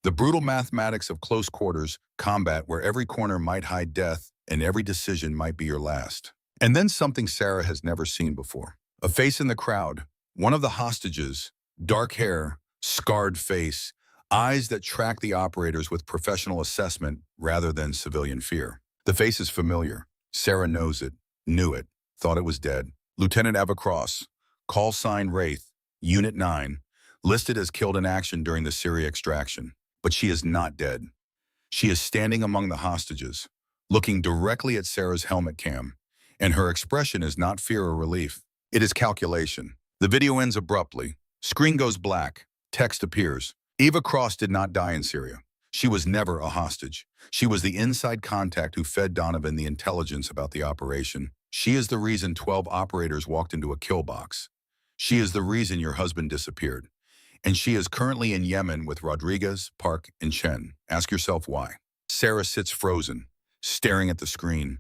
The brutal mathematics of close quarters combat where every corner might hide death and every decision might be your last. And then something Sarah has never seen before. A face in the crowd, one of the hostages, dark hair, scarred face, eyes that track the operators with professional assessment rather than civilian fear. The face is familiar. Sarah knows it, knew it, thought it was dead. Lieutenant Eva Cross, call sign Wraith, Unit 9, listed as killed in action during the Syria extraction. But she is not dead. She is standing among the hostages, looking directly at Sarah's helmet cam, and her expression is not fear or relief. It is calculation. The video ends abruptly. Screen goes black. Text appears. Eva Cross did not die in Syria. She was never a hostage. She was the inside contact who fed Donovan the intelligence about the operation. She is the reason 12 operators walked into a kill box. She is the reason your husband disappeared. And she is currently in Yemen with Rodriguez, Park, and Chen. Ask yourself why. Sarah sits frozen, staring at the screen,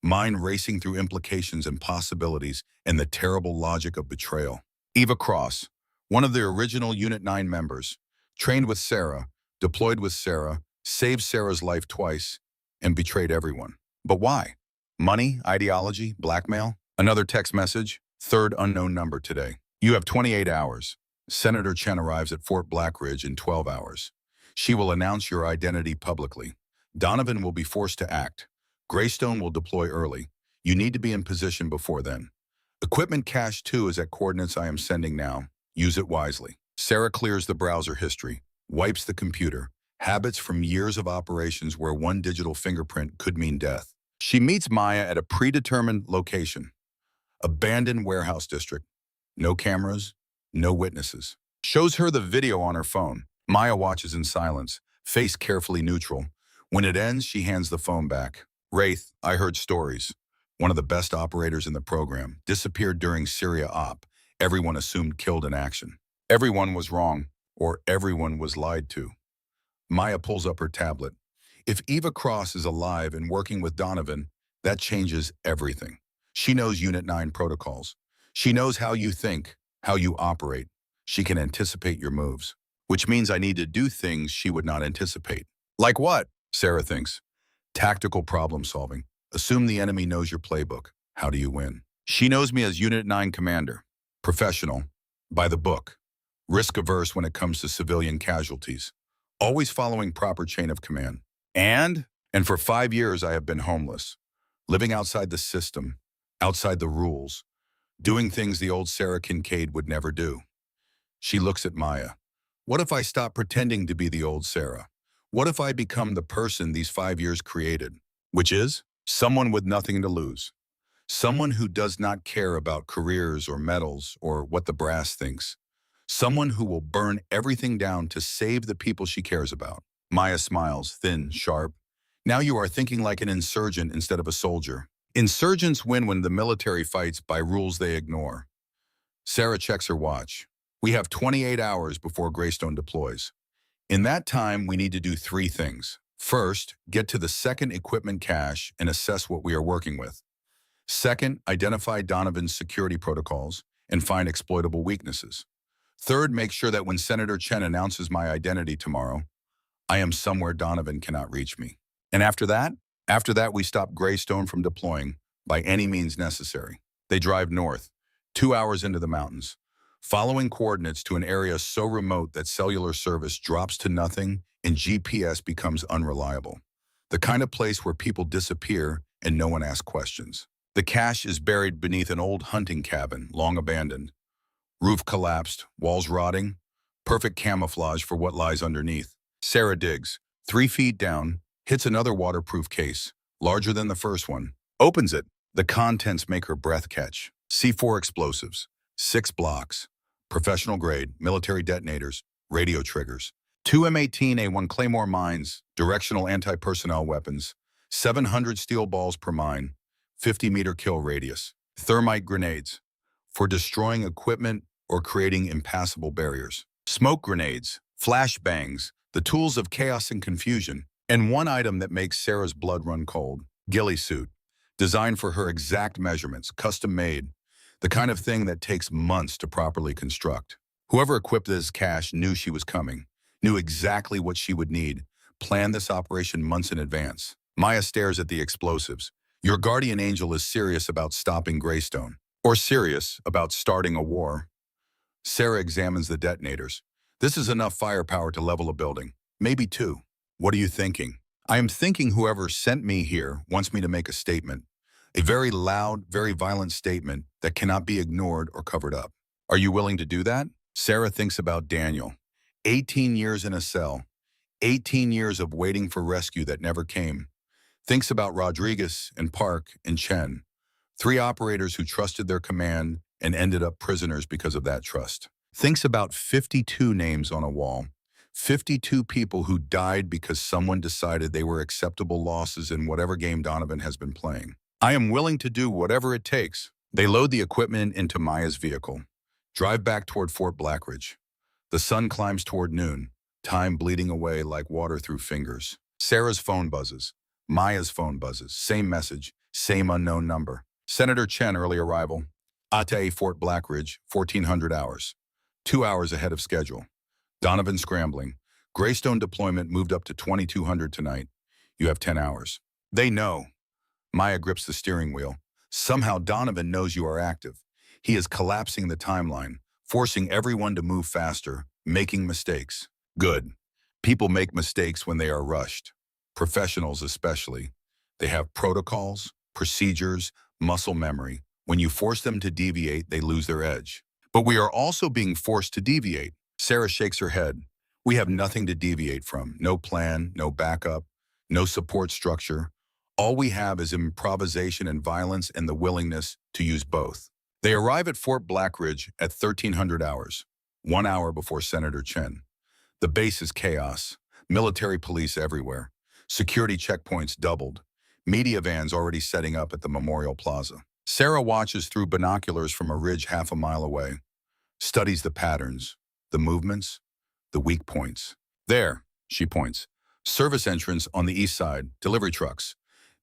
mind racing through implications and possibilities and the terrible logic of betrayal. Eva Cross, one of the original Unit 9 members, trained with Sarah, deployed with Sarah, saved Sarah's life twice, and betrayed everyone. But why? Money, ideology, blackmail? Another text message, third unknown number today. You have 28 hours. Senator Chen arrives at Fort Blackridge in 12 hours. She will announce your identity publicly. Donovan will be forced to act. Greystone will deploy early. You need to be in position before then. Equipment cache 2 is at coordinates I am sending now. Use it wisely. Sarah clears the browser history, wipes the computer, habits from years of operations where one digital fingerprint could mean death. She meets Maya at a predetermined location, abandoned warehouse district. No cameras, no witnesses. Shows her the video on her phone. Maya watches in silence, face carefully neutral. When it ends, she hands the phone back. Wraith, I heard stories. One of the best operators in the program, disappeared during Syria op. Everyone assumed killed in action. Everyone was wrong, or everyone was lied to. Maya pulls up her tablet. If Eva Cross is alive and working with Donovan, that changes everything. She knows Unit 9 protocols. She knows how you think, how you operate. She can anticipate your moves, which means I need to do things she would not anticipate. Like what? Sarah thinks. Tactical problem solving. Assume the enemy knows your playbook. How do you win? She knows me as Unit 9 commander. Professional. By the book. Risk-averse when it comes to civilian casualties. Always following proper chain of command. And for 5 years I have been homeless. Living outside the system, outside the rules. Doing things the old Sarah Kincaid would never do. She looks at Maya. What if I stop pretending to be the old Sarah? What if I become the person these 5 years created? Which is someone with nothing to lose. Someone who does not care about careers or medals or what the brass thinks. Someone who will burn everything down to save the people she cares about. Maya smiles, thin, sharp. Now you are thinking like an insurgent instead of a soldier. Insurgents win when the military fights by rules they ignore. Sarah checks her watch. We have 28 hours before Greystone deploys. In that time, we need to do 3 things. First, get to the second equipment cache and assess what we are working with. Second, identify Donovan's security protocols and find exploitable weaknesses. Third, make sure that when Senator Chen announces my identity tomorrow, I am somewhere Donovan cannot reach me. And after that, we stop Greystone from deploying by any means necessary. They drive north, 2 hours into the mountains, following coordinates to an area so remote that cellular service drops to nothing and GPS becomes unreliable. The kind of place where people disappear and no one asks questions. The cache is buried beneath an old hunting cabin, long abandoned. Roof collapsed, walls rotting, perfect camouflage for what lies underneath. Sarah digs, 3 feet down, hits another waterproof case, larger than the first one, opens it. The contents make her breath catch. C4 explosives, 6 blocks, professional grade, military detonators, radio triggers, 2 M18A1 Claymore mines, directional anti-personnel weapons, 700 steel balls per mine, 50-meter kill radius, thermite grenades, for destroying equipment or creating impassable barriers, smoke grenades, flashbangs, the tools of chaos and confusion, and one item that makes Sarah's blood run cold, ghillie suit, designed for her exact measurements, custom made, the kind of thing that takes months to properly construct. Whoever equipped this cache knew she was coming, knew exactly what she would need, planned this operation months in advance. Maya stares at the explosives. Your guardian angel is serious about stopping Greystone, or serious about starting a war. Sarah examines the detonators. This is enough firepower to level a building, maybe 2. What are you thinking? I am thinking whoever sent me here wants me to make a statement. A very loud, very violent statement that cannot be ignored or covered up. Are you willing to do that? Sarah thinks about Daniel. 18 years in a cell. 18 years of waiting for rescue that never came. Thinks about Rodriguez and Park and Chen. 3 operators who trusted their command and ended up prisoners because of that trust. Thinks about 52 names on a wall. 52 people who died because someone decided they were acceptable losses in whatever game Donovan has been playing. I am willing to do whatever it takes. They load the equipment into Maya's vehicle. Drive back toward Fort Blackridge. The sun climbs toward noon, time bleeding away like water through fingers. Sarah's phone buzzes. Maya's phone buzzes. Same message, same unknown number. Senator Chen, early arrival. Ate, Fort Blackridge, 1400 hours. 2 hours ahead of schedule. Donovan scrambling. Greystone deployment moved up to 2200 tonight. You have 10 hours. They know. Maya grips the steering wheel. Somehow Donovan knows you are active. He is collapsing the timeline, forcing everyone to move faster, making mistakes. Good. People make mistakes when they are rushed. Professionals especially. They have protocols, procedures, muscle memory. When you force them to deviate, they lose their edge. But we are also being forced to deviate. Sarah shakes her head. We have nothing to deviate from. No plan, no backup, no support structure. All we have is improvisation and violence and the willingness to use both. They arrive at Fort Blackridge at 1300 hours, 1 hour before Senator Chen. The base is chaos. Military police everywhere. Security checkpoints doubled. Media vans already setting up at the Memorial Plaza. Sarah watches through binoculars from a ridge half a mile away. Studies the patterns, the movements, the weak points. There, she points. Service entrance on the east side, delivery trucks.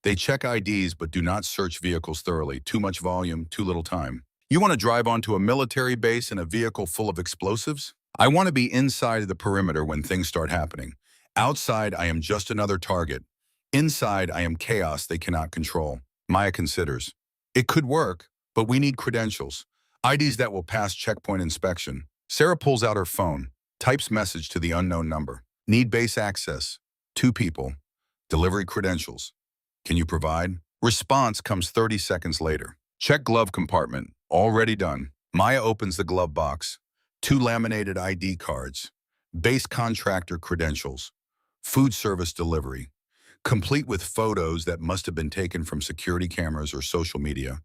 They check IDs but do not search vehicles thoroughly. Too much volume, too little time. You want to drive onto a military base in a vehicle full of explosives? I want to be inside the perimeter when things start happening. Outside, I am just another target. Inside, I am chaos they cannot control. Maya considers. It could work, but we need credentials. IDs that will pass checkpoint inspection. Sarah pulls out her phone, types message to the unknown number. Need base access. 2 people. Delivery credentials. Can you provide? Response comes 30 seconds later. Check glove compartment. Already done. Maya opens the glove box. 2 laminated ID cards. Base contractor credentials. Food service delivery. Complete with photos that must have been taken from security cameras or social media.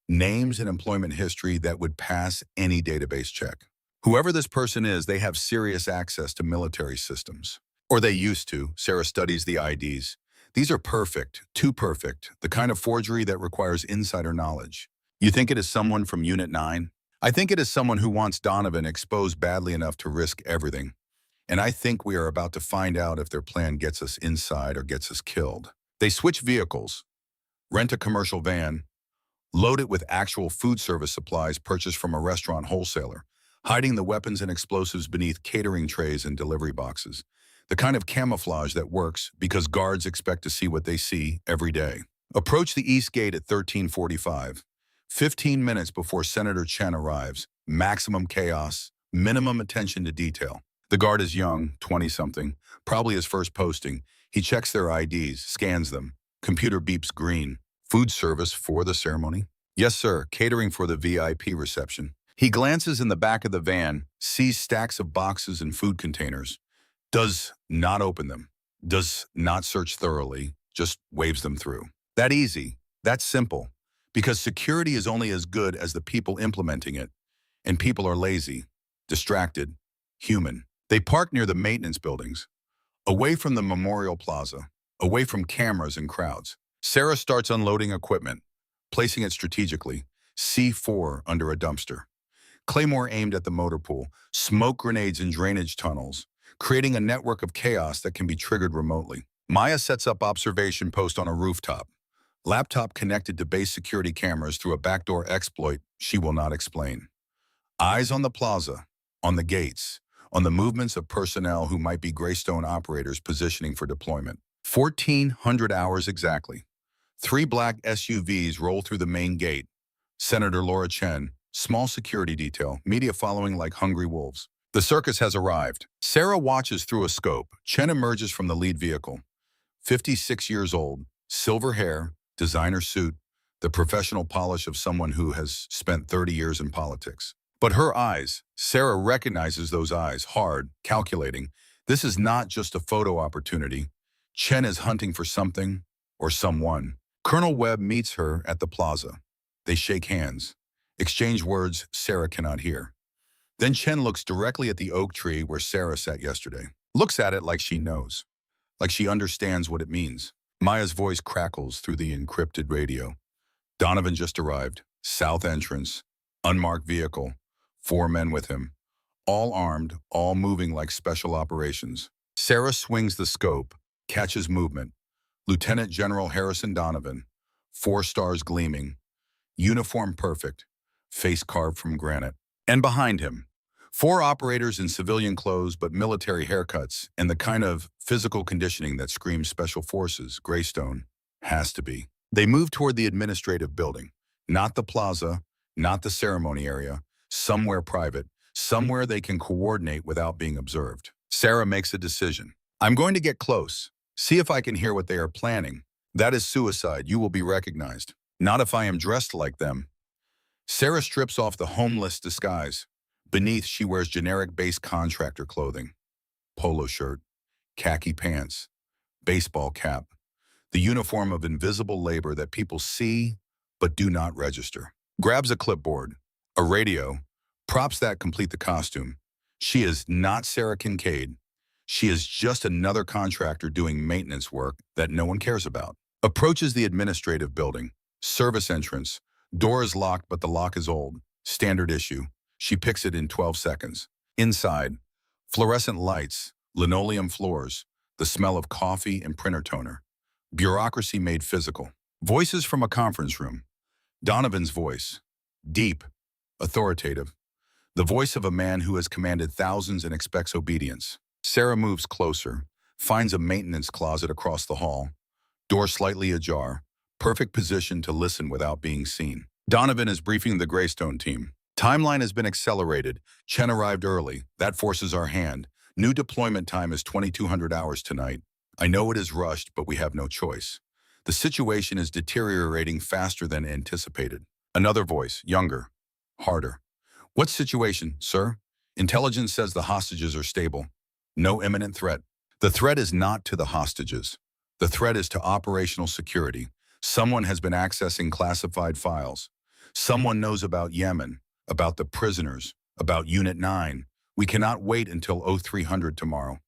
Names and employment history that would pass any database check. Whoever this person is, they have serious access to military systems. Or they used to. Sarah studies the IDs. These are perfect, too perfect, the kind of forgery that requires insider knowledge. You think it is someone from Unit 9? I think it is someone who wants Donovan exposed badly enough to risk everything. And I think we are about to find out if their plan gets us inside or gets us killed. They switch vehicles, rent a commercial van, load it with actual food service supplies purchased from a restaurant wholesaler, hiding the weapons and explosives beneath catering trays and delivery boxes. The kind of camouflage that works because guards expect to see what they see every day. Approach the east gate at 1345. 15 minutes before Senator Chen arrives. Maximum chaos, minimum attention to detail. The guard is young, 20-something, probably his first posting. He checks their IDs, scans them. Computer beeps green. Food service for the ceremony? Yes, sir. Catering for the VIP reception. He glances in the back of the van, sees stacks of boxes and food containers. Does not open them, does not search thoroughly, just waves them through. That easy, that simple, because security is only as good as the people implementing it, and people are lazy, distracted, human. They park near the maintenance buildings, away from the Memorial Plaza, away from cameras and crowds. Sarah starts unloading equipment, placing it strategically, C4 under a dumpster. Claymore aimed at the motor pool, smoke grenades in drainage tunnels, creating a network of chaos that can be triggered remotely. Maya sets up observation post on a rooftop. Laptop connected to base security cameras through a backdoor exploit she will not explain. Eyes on the plaza, on the gates, on the movements of personnel who might be Greystone operators positioning for deployment. 1400 hours exactly. 3 black SUVs roll through the main gate. Senator Laura Chen, small security detail, media following like hungry wolves. The circus has arrived. Sarah watches through a scope. Chen emerges from the lead vehicle. 56 years old, silver hair, designer suit, the professional polish of someone who has spent 30 years in politics. But her eyes, Sarah recognizes those eyes, hard, calculating. This is not just a photo opportunity. Chen is hunting for something or someone. Colonel Webb meets her at the plaza. They shake hands, exchange words Sarah cannot hear. Then Chen looks directly at the oak tree where Sarah sat yesterday. Looks at it like she knows, like she understands what it means. Maya's voice crackles through the encrypted radio. Donovan just arrived. South entrance. Unmarked vehicle. 4 men with him. All armed, all moving like special operations. Sarah swings the scope, catches movement. Lieutenant General Harrison Donovan. 4 stars gleaming. Uniform perfect. face carved from granite. And behind him, 4 operators in civilian clothes but military haircuts and the kind of physical conditioning that screams Special Forces, Greystone, has to be. They move toward the administrative building, not the plaza, not the ceremony area, somewhere private, somewhere they can coordinate without being observed. Sarah makes a decision. I'm going to get close, see if I can hear what they are planning. That is suicide. You will be recognized. Not if I am dressed like them. Sarah strips off the homeless disguise. Beneath, she wears generic base contractor clothing. Polo shirt, khaki pants, baseball cap. The uniform of invisible labor that people see but do not register. Grabs a clipboard, a radio, props that complete the costume. She is not Sarah Kincaid. She is just another contractor doing maintenance work that no one cares about. Approaches the administrative building. Service entrance. Door is locked, but the lock is old. Standard issue. She picks it in 12 seconds. Inside, fluorescent lights, linoleum floors, the smell of coffee and printer toner. Bureaucracy made physical. Voices from a conference room. Donovan's voice. Deep. Authoritative. The voice of a man who has commanded thousands and expects obedience. Sarah moves closer, finds a maintenance closet across the hall. Door slightly ajar. Perfect position to listen without being seen. Donovan is briefing the Greystone team. Timeline has been accelerated. Chen arrived early. That forces our hand. New deployment time is 2,200 hours tonight. I know it is rushed, but we have no choice. The situation is deteriorating faster than anticipated. Another voice, younger, harder. What situation, sir? Intelligence says the hostages are stable. No imminent threat. The threat is not to the hostages. The threat is to operational security. Someone has been accessing classified files. Someone knows about Yemen, about the prisoners, about Unit 9. We cannot wait until 0300 tomorrow.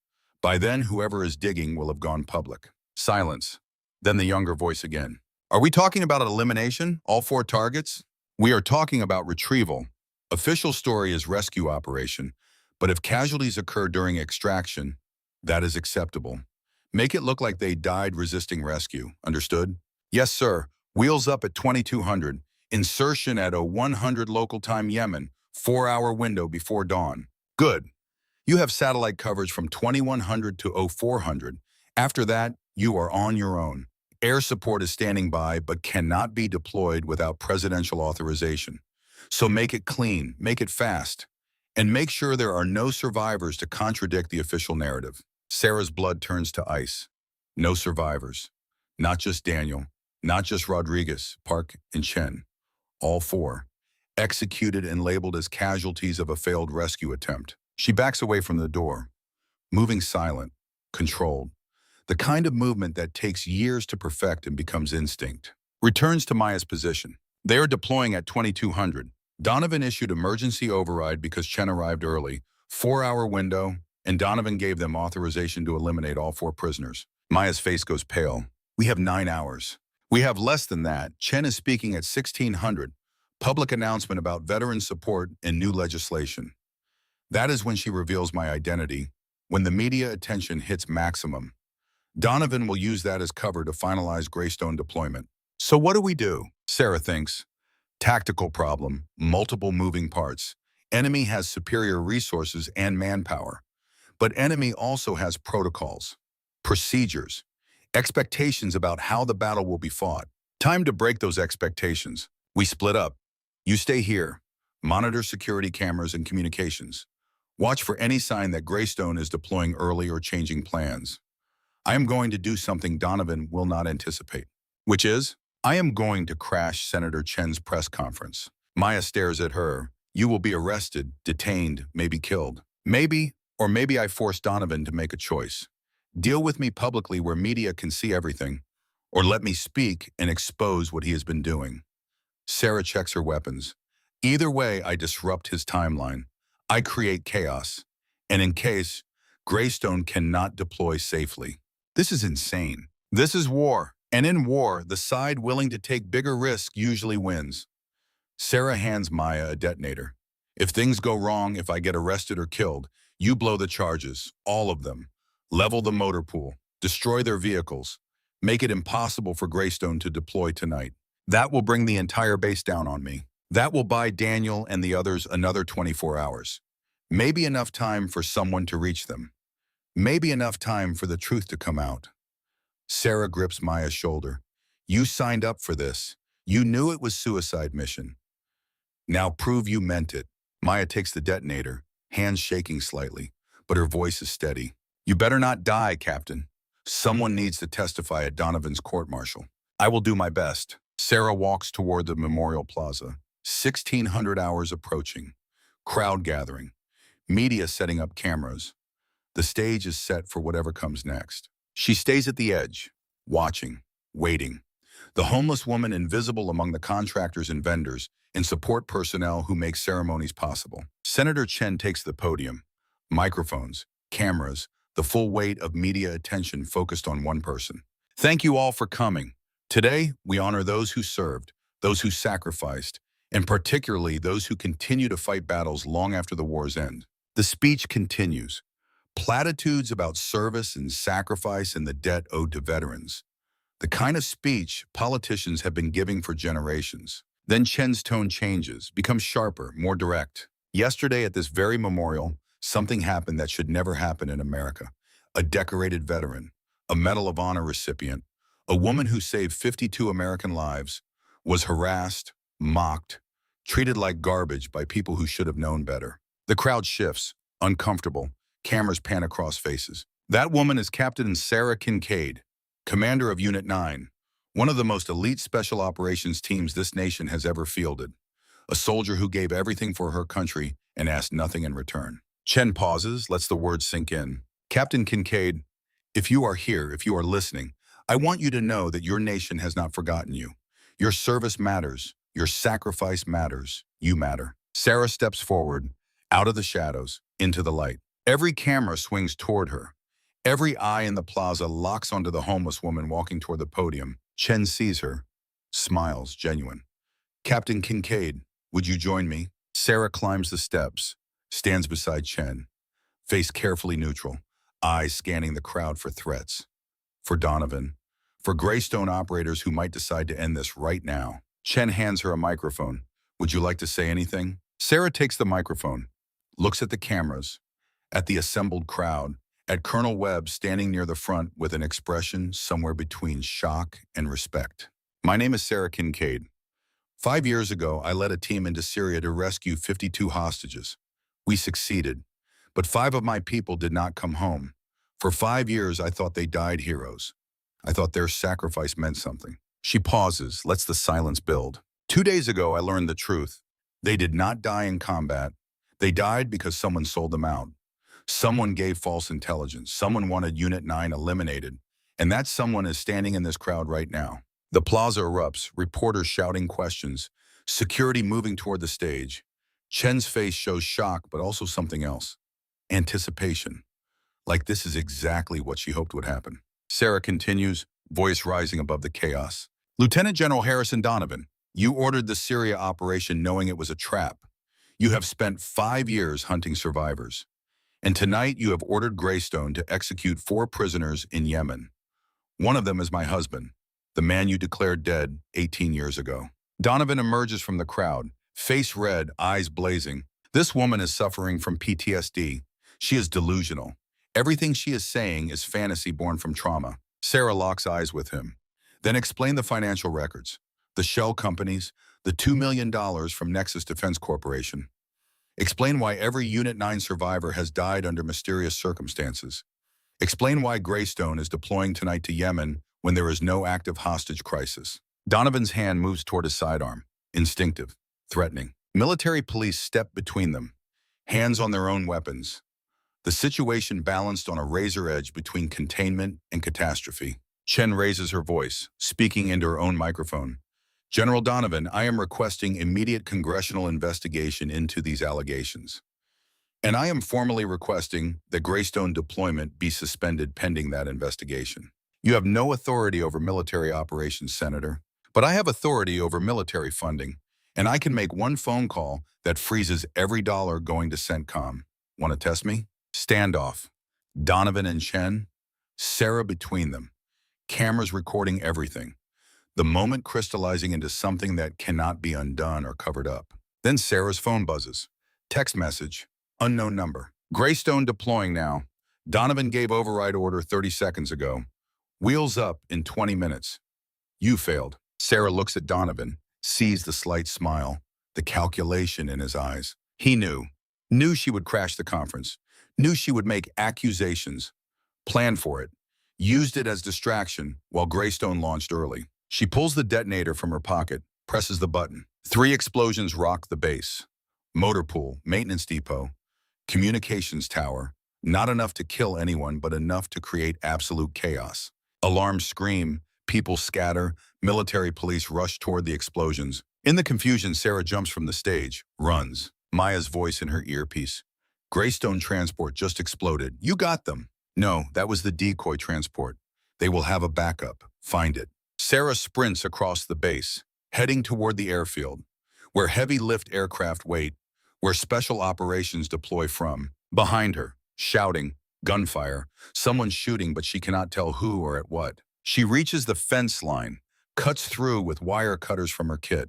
By then, whoever is digging will have gone public. Silence. Then the younger voice again. Are we talking about elimination? All 4 targets? We are talking about retrieval. Official story is rescue operation, but if casualties occur during extraction, that is acceptable. Make it look like they died resisting rescue. Understood? Yes, sir. Wheels up at 2200. Insertion at 0100 local time Yemen. 4-hour window before dawn. Good. You have satellite coverage from 2100 to 0400. After that, you are on your own. Air support is standing by but cannot be deployed without presidential authorization. So make it clean, make it fast, and make sure there are no survivors to contradict the official narrative. Sarah's blood turns to ice. No survivors. Not just Daniel, not just Rodriguez, Park, and Chen. All 4. Executed and labeled as casualties of a failed rescue attempt. She backs away from the door, moving silent, controlled. The kind of movement that takes years to perfect and becomes instinct. Returns to Maya's position. They are deploying at 2200. Donovan issued emergency override because Chen arrived early. 4-hour window, and Donovan gave them authorization to eliminate all 4 prisoners. Maya's face goes pale. We have 9 hours. We have less than that. Chen is speaking at 1600. Public announcement about veteran support and new legislation. That is when she reveals my identity, when the media attention hits maximum. Donovan will use that as cover to finalize Greystone deployment. So what do we do? Sarah thinks. Tactical problem, multiple moving parts. Enemy has superior resources and manpower. But enemy also has protocols, procedures, expectations about how the battle will be fought. Time to break those expectations. We split up. You stay here. Monitor security cameras and communications. Watch for any sign that Greystone is deploying early or changing plans. I am going to do something Donovan will not anticipate, which is, I am going to crash Senator Chen's press conference. Maya stares at her. You will be arrested, detained, maybe killed. Maybe, or maybe I force Donovan to make a choice. Deal with me publicly where media can see everything, or let me speak and expose what he has been doing. Sarah checks her weapons. Either way, I disrupt his timeline. I create chaos. And in case, Greystone cannot deploy safely. This is insane. This is war. And in war, the side willing to take bigger risks usually wins. Sarah hands Maya a detonator. If things go wrong, if I get arrested or killed, you blow the charges, all of them. Level the motor pool. Destroy their vehicles. Make it impossible for Greystone to deploy tonight. That will bring the entire base down on me. That will buy Daniel and the others another 24 hours. Maybe enough time for someone to reach them. Maybe enough time for the truth to come out. Sarah grips Maya's shoulder. You signed up for this. You knew it was suicide mission. Now prove you meant it. Maya takes the detonator, hands shaking slightly, but her voice is steady. You better not die, Captain. Someone needs to testify at Donovan's court-martial. I will do my best. Sarah walks toward the memorial plaza. 1600 hours approaching. Crowd gathering. Media setting up cameras. The stage is set for whatever comes next. She stays at the edge, watching, waiting. The homeless woman invisible among the contractors and vendors and support personnel who make ceremonies possible. Senator Chen takes the podium. Microphones, cameras, the full weight of media attention focused on one person. Thank you all for coming. Today, we honor those who served, those who sacrificed, and particularly those who continue to fight battles long after the war's end. The speech continues. Platitudes about service and sacrifice and the debt owed to veterans. The kind of speech politicians have been giving for generations. Then Chen's tone changes, becomes sharper, more direct. Yesterday at this very memorial, something happened that should never happen in America. A decorated veteran, a Medal of Honor recipient, a woman who saved 52 American lives, was harassed, mocked, treated like garbage by people who should have known better. The crowd shifts, uncomfortable. Cameras pan across faces. That woman is Captain Sarah Kincaid, commander of Unit 9, one of the most elite special operations teams this nation has ever fielded. A soldier who gave everything for her country and asked nothing in return. Chen pauses, lets the words sink in. Captain Kincaid, if you are here, if you are listening, I want you to know that your nation has not forgotten you. Your service matters. Your sacrifice matters. You matter. Sarah steps forward, out of the shadows, into the light. Every camera swings toward her. Every eye in the plaza locks onto the homeless woman walking toward the podium. Chen sees her, smiles, genuine. Captain Kincaid, would you join me? Sarah climbs the steps, stands beside Chen, face carefully neutral, eyes scanning the crowd for threats. For Donovan, for Greystone operators who might decide to end this right now. Chen hands her a microphone. Would you like to say anything? Sarah takes the microphone, looks at the cameras, at the assembled crowd, at Colonel Webb standing near the front with an expression somewhere between shock and respect. My name is Sarah Kincaid. 5 years ago, I led a team into Syria to rescue 52 hostages. We succeeded, but 5 of my people did not come home. For 5 years, I thought they died heroes. I thought their sacrifice meant something. She pauses, lets the silence build. 2 days ago, I learned the truth. They did not die in combat. They died because someone sold them out. Someone gave false intelligence. Someone wanted Unit 9 eliminated. And that someone is standing in this crowd right now. The plaza erupts, reporters shouting questions, security moving toward the stage. Chen's face shows shock, but also something else. Anticipation. Like this is exactly what she hoped would happen. Sarah continues, voice rising above the chaos. Lieutenant General Harrison Donovan, you ordered the Syria operation knowing it was a trap. You have spent 5 years hunting survivors. And tonight you have ordered Greystone to execute 4 prisoners in Yemen. One of them is my husband, the man you declared dead 18 years ago. Donovan emerges from the crowd, face red, eyes blazing. This woman is suffering from PTSD. She is delusional. Everything she is saying is fantasy born from trauma. Sarah locks eyes with him. Then explain the financial records, the shell companies, the $2 million from Nexus Defense Corporation. Explain why every Unit 9 survivor has died under mysterious circumstances. Explain why Greystone is deploying tonight to Yemen when there is no active hostage crisis. Donovan's hand moves toward his sidearm, instinctive, threatening. Military police step between them, hands on their own weapons. The situation balanced on a razor edge between containment and catastrophe. Chen raises her voice, speaking into her own microphone. General Donovan, I am requesting immediate congressional investigation into these allegations. And I am formally requesting that Greystone deployment be suspended pending that investigation. You have no authority over military operations, Senator, but I have authority over military funding, and I can make one phone call that freezes every dollar going to CENTCOM. Want to test me? Standoff. Donovan and Chen, Sarah between them. Cameras recording everything. the moment crystallizing into something that cannot be undone or covered up. Then Sarah's phone buzzes. Text message, unknown number. Greystone deploying now. Donovan gave override order 30 seconds ago. Wheels up in 20 minutes. You failed. Sarah looks at Donovan, sees the slight smile, the calculation in his eyes. He knew she would crash the conference, knew she would make accusations, planned for it, used it as distraction while Greystone launched early. She pulls the detonator from her pocket, presses the button. 3 explosions rock the base. Motor pool, maintenance depot, communications tower. Not enough to kill anyone, but enough to create absolute chaos. Alarms scream, people scatter, military police rush toward the explosions. In the confusion, Sarah jumps from the stage, runs. Maya's voice in her earpiece. Greystone transport just exploded. You got them. No, that was the decoy transport. They will have a backup. Find it. Sarah sprints across the base, heading toward the airfield, where heavy lift aircraft wait, where special operations deploy from. Behind her, shouting, gunfire, someone shooting, but she cannot tell who or at what. She reaches the fence line, cuts through with wire cutters from her kit,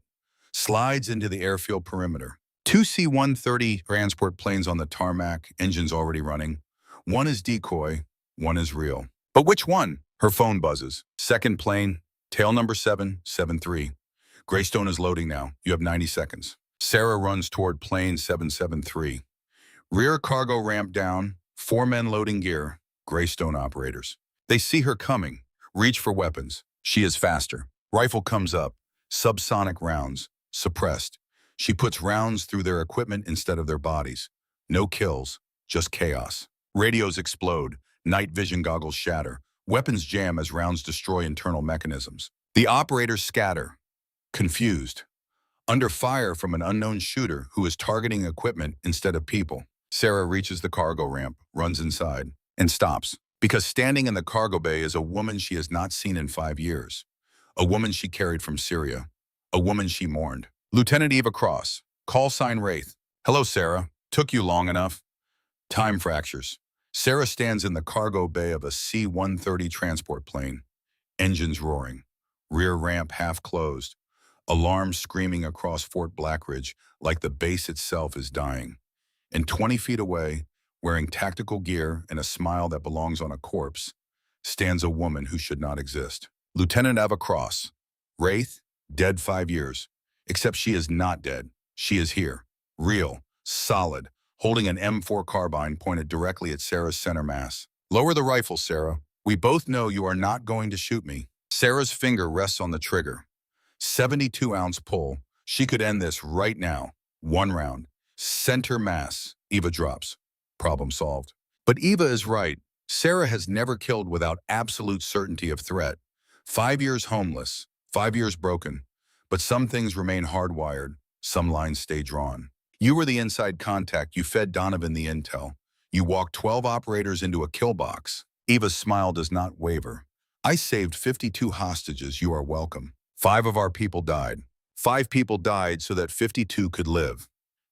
slides into the airfield perimeter. 2 C-130 transport planes on the tarmac, engines already running. One is decoy, one is real. But which one? Her phone buzzes. Second plane, tail number 773. Greystone is loading now. You have 90 seconds. Sarah runs toward plane 773. Rear cargo ramp down, 4 men loading gear, Greystone operators. They see her coming, reach for weapons. She is faster. Rifle comes up, subsonic rounds, suppressed. She puts rounds through their equipment instead of their bodies. No kills, just chaos. Radios explode, night vision goggles shatter. Weapons jam as rounds destroy internal mechanisms. The operators scatter, confused, under fire from an unknown shooter who is targeting equipment instead of people. Sarah reaches the cargo ramp, runs inside, and stops, because standing in the cargo bay is a woman she has not seen in 5 years. A woman she carried from Syria. A woman she mourned. Lieutenant Eva Cross, call sign Wraith. Hello, Sarah. Took you long enough. Time fractures. Sarah stands in the cargo bay of a C-130 transport plane. Engines roaring. Rear ramp half closed. Alarms screaming across Fort Blackridge like the base itself is dying. And 20 feet away, wearing tactical gear and a smile that belongs on a corpse, stands a woman who should not exist. Lieutenant Eva Cross. Wraith, dead 5 years. Except she is not dead. She is here. Real. Solid. Holding an M4 carbine pointed directly at Sarah's center mass. Lower the rifle, Sarah. We both know you are not going to shoot me. Sarah's finger rests on the trigger. 72-ounce pull. She could end this right now. 1 round. Center mass. Eva drops. Problem solved. But Eva is right. Sarah has never killed without absolute certainty of threat. 5 years homeless. 5 years broken. But some things remain hardwired. Some lines stay drawn. You were the inside contact. You fed Donovan the intel. You walked 12 operators into a kill box. Eva's smile does not waver. I saved 52 hostages. You are welcome. 5 of our people died. 5 people died so that 52 could live.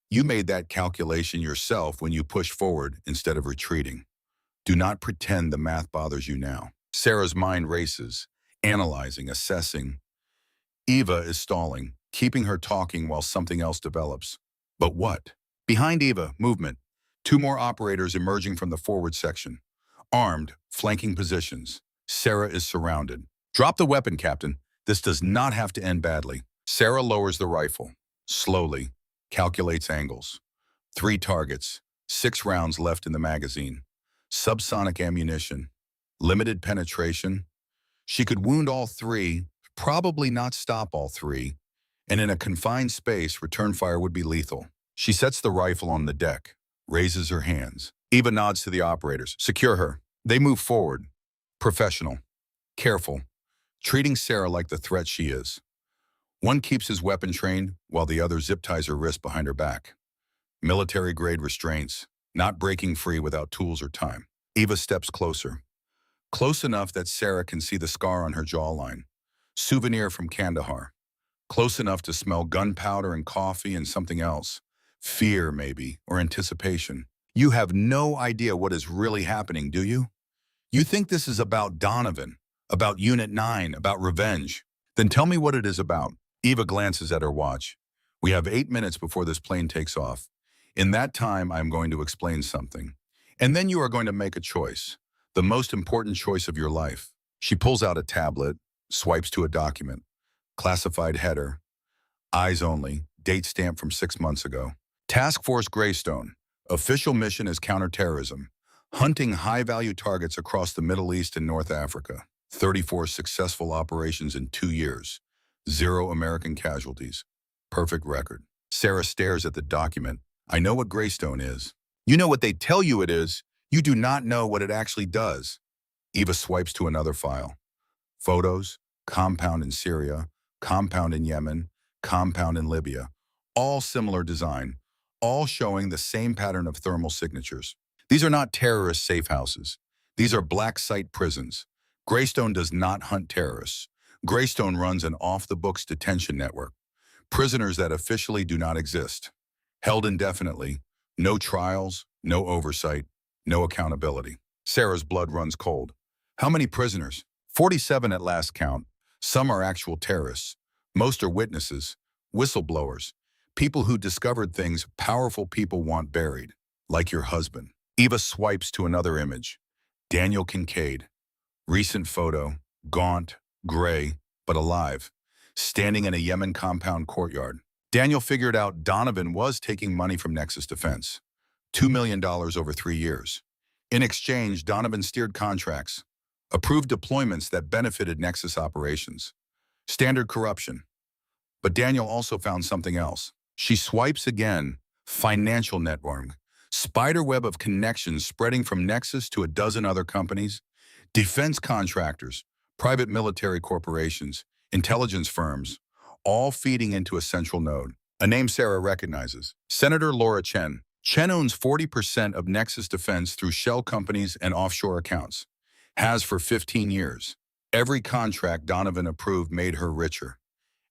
You made that calculation yourself when you pushed forward instead of retreating. Do not pretend the math bothers you now. Sarah's mind races, analyzing, assessing. Eva is stalling, keeping her talking while something else develops. But what? Behind Eva, movement. 2 more operators emerging from the forward section. Armed, flanking positions. Sarah is surrounded. Drop the weapon, Captain. This does not have to end badly. Sarah lowers the rifle. Slowly. Calculates angles. 3 targets. 6 rounds left in the magazine. Subsonic ammunition. Limited penetration. She could wound all 3, probably not stop all 3, and in a confined space, return fire would be lethal. She sets the rifle on the deck, raises her hands. Eva nods to the operators. Secure her. They move forward. Professional. Careful. Treating Sarah like the threat she is. One keeps his weapon trained, while the other zip ties her wrist behind her back. Military-grade restraints, not breaking free without tools or time. Eva steps closer. Close enough that Sarah can see the scar on her jawline. Souvenir from Kandahar. Close enough to smell gunpowder and coffee and something else. Fear, maybe, or anticipation. You have no idea what is really happening, do you? You think this is about Donovan, about Unit 9, about revenge. Then tell me what it is about. Eva glances at her watch. We have 8 minutes before this plane takes off. In that time, I am going to explain something. And then you are going to make a choice. The most important choice of your life. She pulls out a tablet, swipes to a document. Classified header. Eyes only. Date stamp from 6 months ago. Task Force Greystone. Official mission is counterterrorism. Hunting high-value targets across the Middle East and North Africa. 34 successful operations in 2 years. 0 American casualties. Perfect record. Sarah stares at the document. I know what Greystone is. You know what they tell you it is. You do not know what it actually does. Eva swipes to another file. Photos, compound in Syria, compound in Yemen, compound in Libya. All similar design, all showing the same pattern of thermal signatures. These are not terrorist safe houses. These are black site prisons. Greystone does not hunt terrorists. Greystone runs an off-the-books detention network. Prisoners that officially do not exist. Held indefinitely. No trials, no oversight, no accountability. Sarah's blood runs cold. How many prisoners? 47 at last count. Some are actual terrorists. Most are witnesses, whistleblowers, people who discovered things powerful people want buried, like your husband. Eva swipes to another image. Daniel Kincaid. Recent photo, gaunt, gray, but alive, standing in a Yemen compound courtyard. Daniel figured out Donovan was taking money from Nexus Defense. $2 million over 3 years. In exchange, Donovan steered contracts, approved deployments that benefited Nexus operations. Standard corruption. But Daniel also found something else. She swipes again. Financial network. Spiderweb of connections spreading from Nexus to a dozen other companies. Defense contractors, private military corporations, intelligence firms, all feeding into a central node. A name Sarah recognizes. Senator Laura Chen. Chen owns 40% of Nexus Defense through shell companies and offshore accounts. Has for 15 years. Every contract Donovan approved made her richer.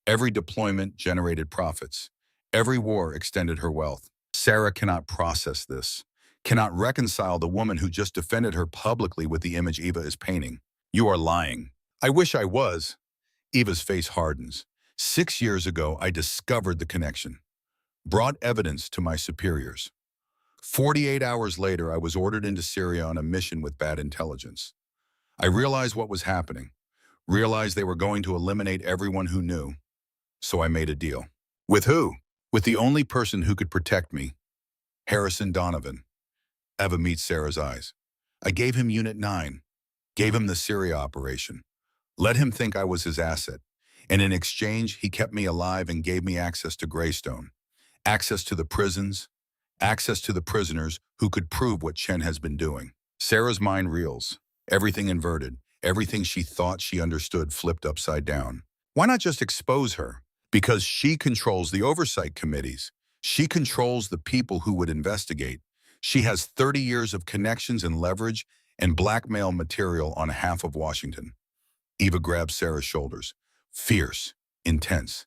Every deployment generated profits. Every war extended her wealth. Sarah cannot process this, cannot reconcile the woman who just defended her publicly with the image Eva is painting. You are lying. I wish I was. Eva's face hardens. 6 years ago, I discovered the connection. Brought evidence to my superiors. 48 hours later, I was ordered into Syria on a mission with bad intelligence. I realized what was happening. Realized they were going to eliminate everyone who knew. So I made a deal. With who? With the only person who could protect me. Harrison Donovan. Eva meets Sarah's eyes. I gave him Unit 9. Gave him the Syria operation. Let him think I was his asset. And in exchange, he kept me alive and gave me access to Greystone. Access to the prisons. Access to the prisoners who could prove what Chen has been doing. Sarah's mind reels. Everything inverted. Everything she thought she understood flipped upside down. Why not just expose her? Because she controls the oversight committees. She controls the people who would investigate. She has 30 years of connections and leverage and blackmail material on half of Washington. Eva grabs Sarah's shoulders. Fierce, intense.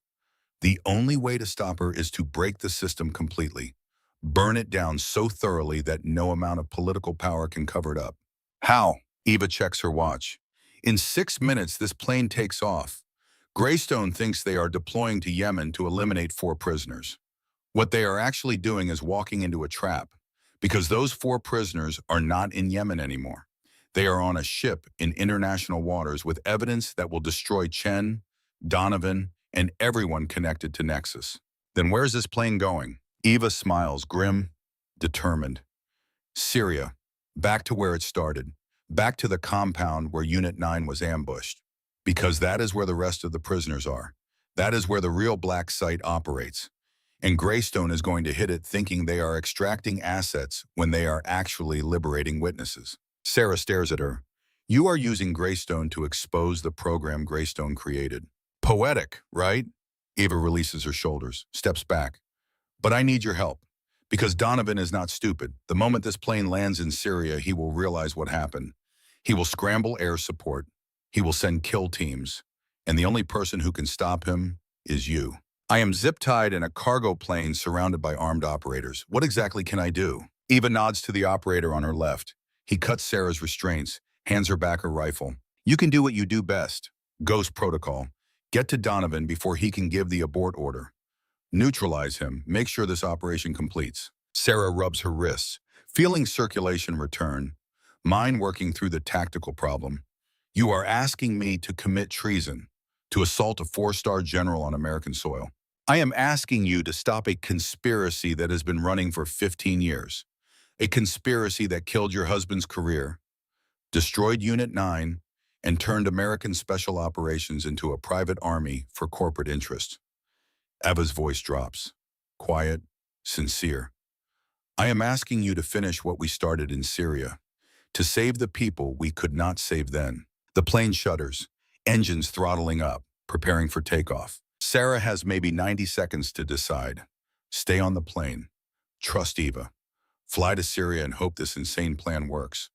The only way to stop her is to break the system completely. Burn it down so thoroughly that no amount of political power can cover it up. How? Eva checks her watch. In 6 minutes, this plane takes off. Greystone thinks they are deploying to Yemen to eliminate 4 prisoners. What they are actually doing is walking into a trap, because those 4 prisoners are not in Yemen anymore. They are on a ship in international waters with evidence that will destroy Chen, Donovan, and everyone connected to Nexus. Then where's this plane going? Eva smiles, grim, determined. Syria, back to where it started, back to the compound where Unit 9 was ambushed. Because that is where the rest of the prisoners are. That is where the real black site operates. And Greystone is going to hit it thinking they are extracting assets when they are actually liberating witnesses. Sarah stares at her. You are using Greystone to expose the program Greystone created. Poetic, right? Eva releases her shoulders, steps back. But I need your help. Because Donovan is not stupid. The moment this plane lands in Syria, he will realize what happened. He will scramble air support. He will send kill teams, and the only person who can stop him is you. I am zip-tied in a cargo plane surrounded by armed operators. What exactly can I do? Eva nods to the operator on her left. He cuts Sarah's restraints, hands her back her rifle. You can do what you do best. Ghost protocol. Get to Donovan before he can give the abort order. Neutralize him. Make sure this operation completes. Sarah rubs her wrists, feeling circulation return. Mind working through the tactical problem. You are asking me to commit treason, to assault a four-star general on American soil. I am asking you to stop a conspiracy that has been running for 15 years. A conspiracy that killed your husband's career, destroyed Unit 9, and turned American Special Operations into a private army for corporate interest. Eva's voice drops, quiet, sincere. I am asking you to finish what we started in Syria, to save the people we could not save then. The plane shudders, engines throttling up, preparing for takeoff. Sarah has maybe 90 seconds to decide. Stay on the plane. Trust Eva. Fly to Syria and hope this insane plan works.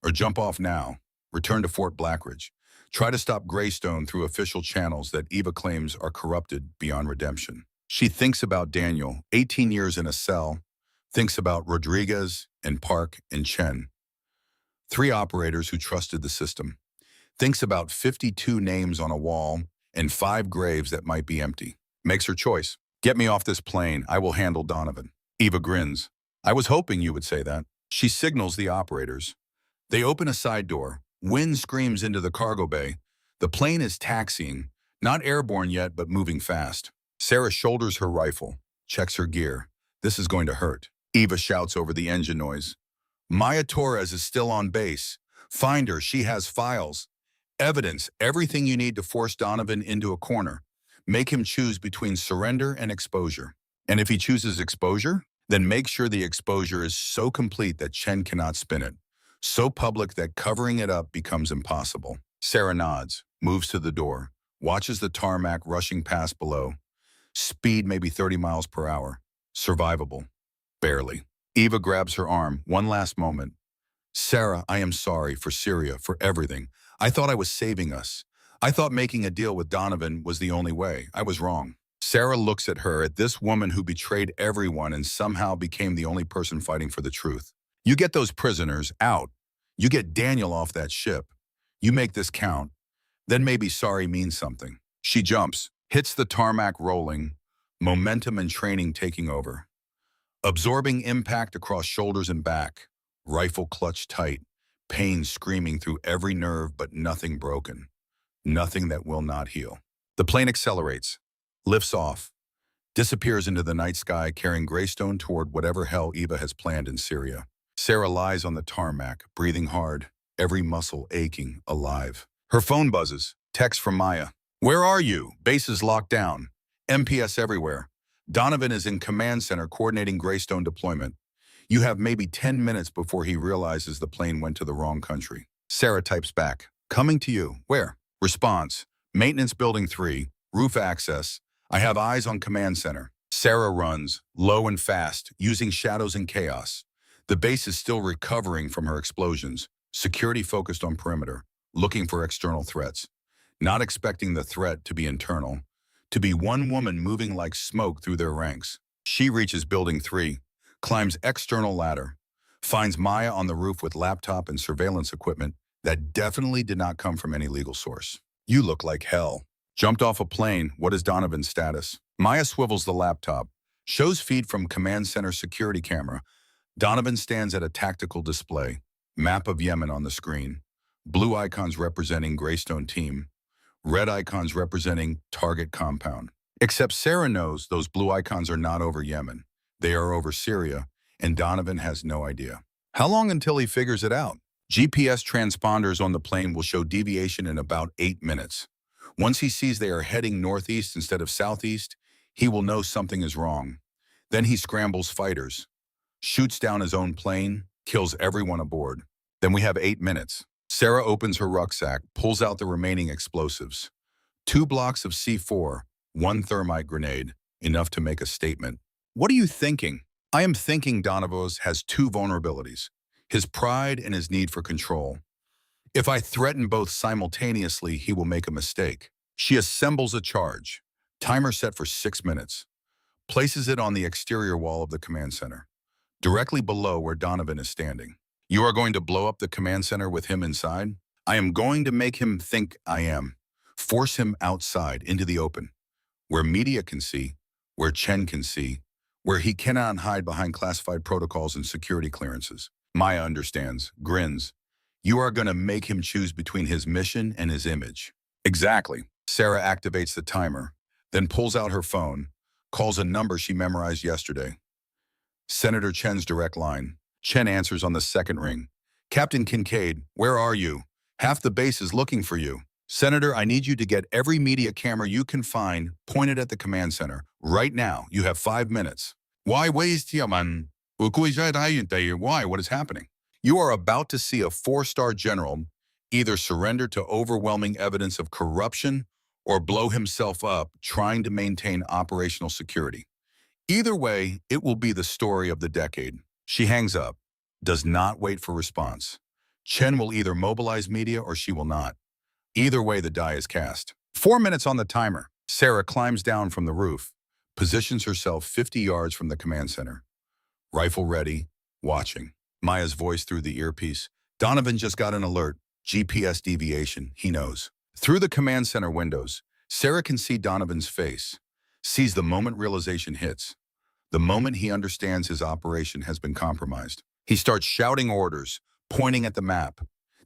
Or jump off now. Return to Fort Blackridge. Try to stop Greystone through official channels that Eva claims are corrupted beyond redemption. She thinks about Daniel, 18 years in a cell, thinks about Rodriguez and Park and Chen, 3 operators who trusted the system, thinks about 52 names on a wall and 5 graves that might be empty. Makes her choice. Get me off this plane. I will handle Donovan. Eva grins. I was hoping you would say that. She signals the operators. They open a side door. Wind screams into the cargo bay. The plane is taxiing, not airborne yet, but moving fast. Sarah shoulders her rifle, checks her gear. This is going to hurt. Eva shouts over the engine noise. Maya Torres is still on base. Find her. She has files. Evidence. Everything you need to force Donovan into a corner. Make him choose between surrender and exposure. And if he chooses exposure, then make sure the exposure is so complete that Chen cannot spin it. So public that covering it up becomes impossible. Sarah nods, moves to the door, watches the tarmac rushing past below. Speed maybe 30 miles per hour. Survivable. Barely. Eva grabs her arm, one last moment. Sarah, I am sorry for Syria, for everything. I thought I was saving us. I thought making a deal with Donovan was the only way. I was wrong. Sarah looks at her, at this woman who betrayed everyone and somehow became the only person fighting for the truth. You get those prisoners out. You get Daniel off that ship. You make this count. Then maybe sorry means something. She jumps, hits the tarmac rolling, momentum and training taking over. Absorbing impact across shoulders and back, rifle clutched tight, pain screaming through every nerve but nothing broken. Nothing that will not heal. The plane accelerates, lifts off, disappears into the night sky carrying Greystone toward whatever hell Eva has planned in Syria. Sarah lies on the tarmac, breathing hard, every muscle aching, alive. Her phone buzzes, text from Maya. Where are you? Base is locked down. MPS everywhere. Donovan is in command center coordinating Greystone deployment. You have maybe 10 minutes before he realizes the plane went to the wrong country. Sarah types back. Coming to you. Where? Response. Maintenance Building 3. Roof access. I have eyes on command center. Sarah runs, low and fast, using shadows and chaos. The base is still recovering from her explosions. Security focused on perimeter, looking for external threats. Not expecting the threat to be internal. To be one woman moving like smoke through their ranks. She reaches Building 3, climbs external ladder, finds Maya on the roof with laptop and surveillance equipment that definitely did not come from any legal source. You look like hell. Jumped off a plane. What is Donovan's status? Maya swivels the laptop, shows feed from command center security camera. Donovan stands at a tactical display. Map of Yemen on the screen. Blue icons representing Greystone team. Red icons representing target compound. Except Sarah knows those blue icons are not over Yemen. They are over Syria, and Donovan has no idea. How long until he figures it out? GPS transponders on the plane will show deviation in about 8 minutes. Once he sees they are heading northeast instead of southeast, he will know something is wrong. Then he scrambles fighters, shoots down his own plane, kills everyone aboard. Then we have 8 minutes. Sarah opens her rucksack, pulls out the remaining explosives. 2 blocks of C4, 1 thermite grenade, enough to make a statement. What are you thinking? I am thinking Donovan has 2 vulnerabilities, his pride and his need for control. If I threaten both simultaneously, he will make a mistake. She assembles a charge, timer set for 6 minutes, places it on the exterior wall of the command center, directly below where Donovan is standing. You are going to blow up the command center with him inside? I am going to make him think I am. Force him outside into the open, where media can see, where Chen can see, where he cannot hide behind classified protocols and security clearances. Maya understands, grins. You are going to make him choose between his mission and his image. Exactly. Sarah activates the timer, then pulls out her phone, calls a number she memorized yesterday. Senator Chen's direct line. Chen answers on the second ring. Captain Kincaid, where are you? Half the base is looking for you. Senator, I need you to get every media camera you can find pointed at the command center. Right now, you have 5 minutes. Why waste man? Why? What is happening? You are about to see a 4-star general either surrender to overwhelming evidence of corruption or blow himself up trying to maintain operational security. Either way, it will be the story of the decade. She hangs up, does not wait for response. Chen will either mobilize media or she will not. Either way, the die is cast. 4 minutes on the timer. Sarah climbs down from the roof, positions herself 50 yards from the command center. Rifle ready, watching. Maya's voice through the earpiece. Donovan just got an alert. GPS deviation, he knows. Through the command center windows, Sarah can see Donovan's face, sees the moment realization hits, the moment he understands his operation has been compromised. He starts shouting orders, pointing at the map,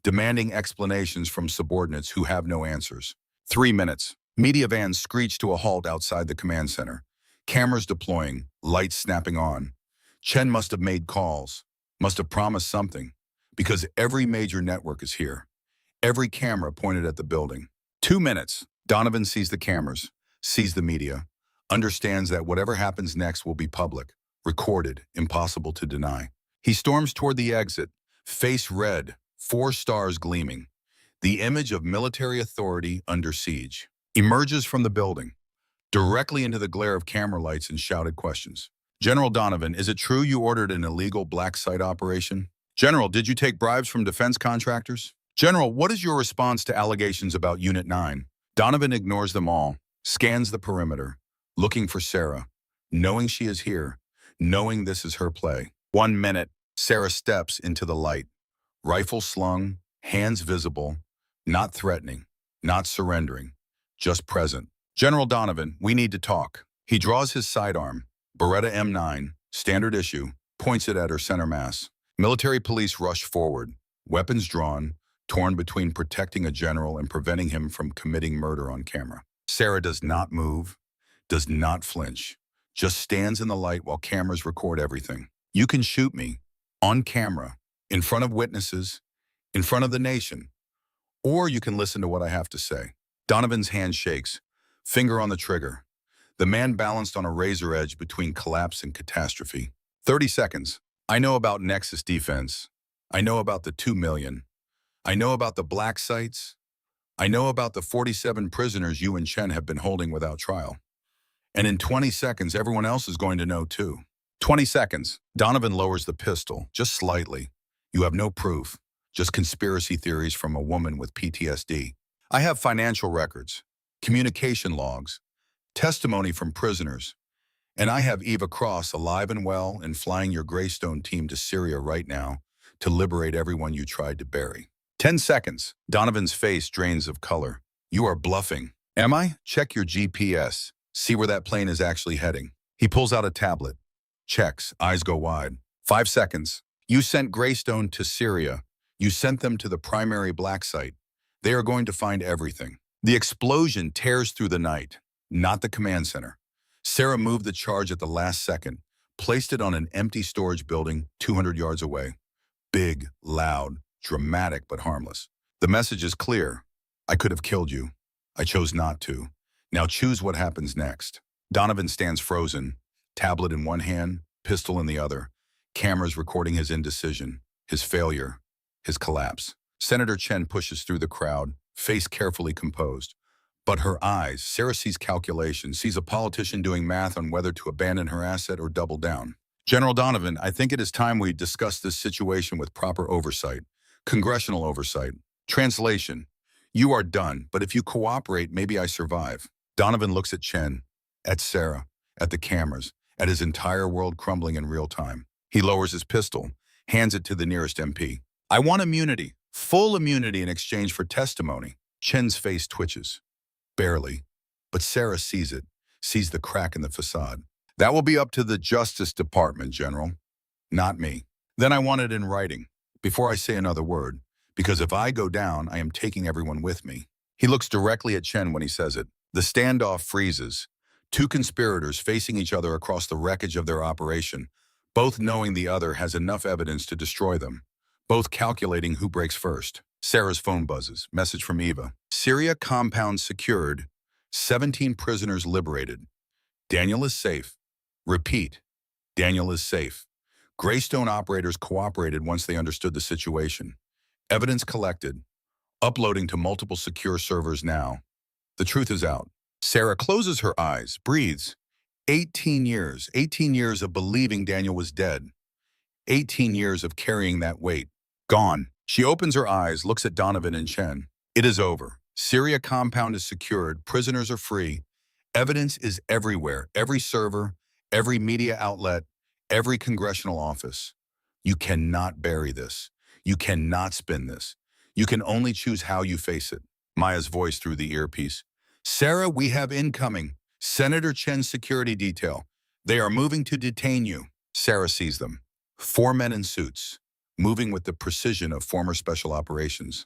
demanding explanations from subordinates who have no answers. 3 minutes. Media vans screech to a halt outside the command center. Cameras deploying, lights snapping on. Chen must have made calls, must have promised something, because every major network is here. Every camera pointed at the building. 2 minutes. Donovan sees the cameras, sees the media, understands that whatever happens next will be public, recorded, impossible to deny. He storms toward the exit, face red, 4 stars gleaming. The image of military authority under siege. Emerges from the building, directly into the glare of camera lights and shouted questions. General Donovan, is it true you ordered an illegal black site operation? General, did you take bribes from defense contractors? General, what is your response to allegations about Unit 9? Donovan ignores them all, scans the perimeter, looking for Sarah, knowing she is here, knowing this is her play. 1 minute. Sarah steps into the light. Rifle slung, hands visible, not threatening, not surrendering, just present. General Donovan, we need to talk. He draws his sidearm, Beretta M9, standard issue, points it at her center mass. Military police rush forward, weapons drawn, torn between protecting a general and preventing him from committing murder on camera. Sarah does not move, does not flinch, just stands in the light while cameras record everything. You can shoot me, on camera, in front of witnesses, in front of the nation, or you can listen to what I have to say. Donovan's hand shakes, finger on the trigger. The man balanced on a razor edge between collapse and catastrophe. 30 seconds. I know about Nexus defense. I know about the 2 million. I know about the black sites. I know about the 47 prisoners you and Chen have been holding without trial. And in 20 seconds, everyone else is going to know too. 20 seconds. Donovan lowers the pistol, just slightly. You have no proof, just conspiracy theories from a woman with PTSD. I have financial records, communication logs, testimony from prisoners, and I have Eva Cross alive and well and flying your Greystone team to Syria right now to liberate everyone you tried to bury. 10 seconds. Donovan's face drains of color. You are bluffing. Am I? Check your GPS. See where that plane is actually heading. He pulls out a tablet. Checks. Eyes go wide. 5 seconds. You sent Greystone to Syria. You sent them to the primary black site. They are going to find everything. The explosion tears through the night, not the command center. Sarah moved the charge at the last second, placed it on an empty storage building 200 yards away. Big, loud, dramatic, but harmless. The message is clear. I could have killed you. I chose not to. Now choose what happens next. Donovan stands frozen, tablet in one hand, pistol in the other, cameras recording his indecision, his failure, his collapse. Senator Chen pushes through the crowd, face carefully composed. But her eyes, Sarah sees calculation, sees a politician doing math on whether to abandon her asset or double down. General Donovan, I think it is time we discuss this situation with proper oversight, congressional oversight. Translation, you are done, but if you cooperate, maybe I survive. Donovan looks at Chen, at Sarah, at the cameras, at his entire world crumbling in real time. He lowers his pistol, hands it to the nearest MP. I want immunity, full immunity in exchange for testimony. Chen's face twitches. Barely. But Sarah sees it, sees the crack in the facade. That will be up to the Justice Department, General, not me. Then I want it in writing, before I say another word, because if I go down, I am taking everyone with me. He looks directly at Chen when he says it. The standoff freezes. Two conspirators facing each other across the wreckage of their operation, both knowing the other has enough evidence to destroy them, both calculating who breaks first. Sarah's phone buzzes. Message from Eva. Syria compound secured. 17 prisoners liberated. Daniel is safe. Repeat. Daniel is safe. Greystone operators cooperated once they understood the situation. Evidence collected. Uploading to multiple secure servers now. The truth is out. Sarah closes her eyes, breathes. 18 years of believing Daniel was dead. 18 years of carrying that weight. Gone. She opens her eyes, looks at Donovan and Chen. It is over. Syria compound is secured. Prisoners are free. Evidence is everywhere. Every server, every media outlet, every congressional office. You cannot bury this. You cannot spin this. You can only choose how you face it. Maya's voice through the earpiece. Sarah, we have incoming. Senator Chen's security detail. They are moving to detain you. Sarah sees them. 4 men in suits, moving with the precision of former special operations,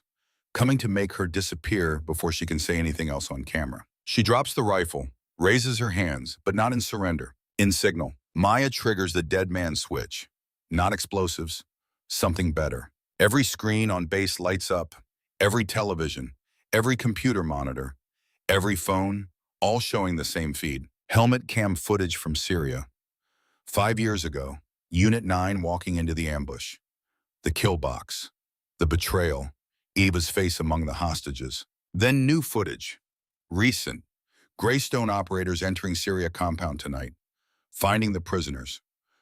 coming to make her disappear before she can say anything else on camera. She drops the rifle, raises her hands, but not in surrender, in signal. Maya triggers the dead man switch. Not explosives, something better. Every screen on base lights up, every television, every computer monitor, every phone, all showing the same feed. Helmet cam footage from Syria. 5 years ago, Unit 9 walking into the ambush. The kill box. The betrayal. Eva's face among the hostages. Then new footage. Recent. Greystone operators entering Syria compound tonight. Finding the prisoners.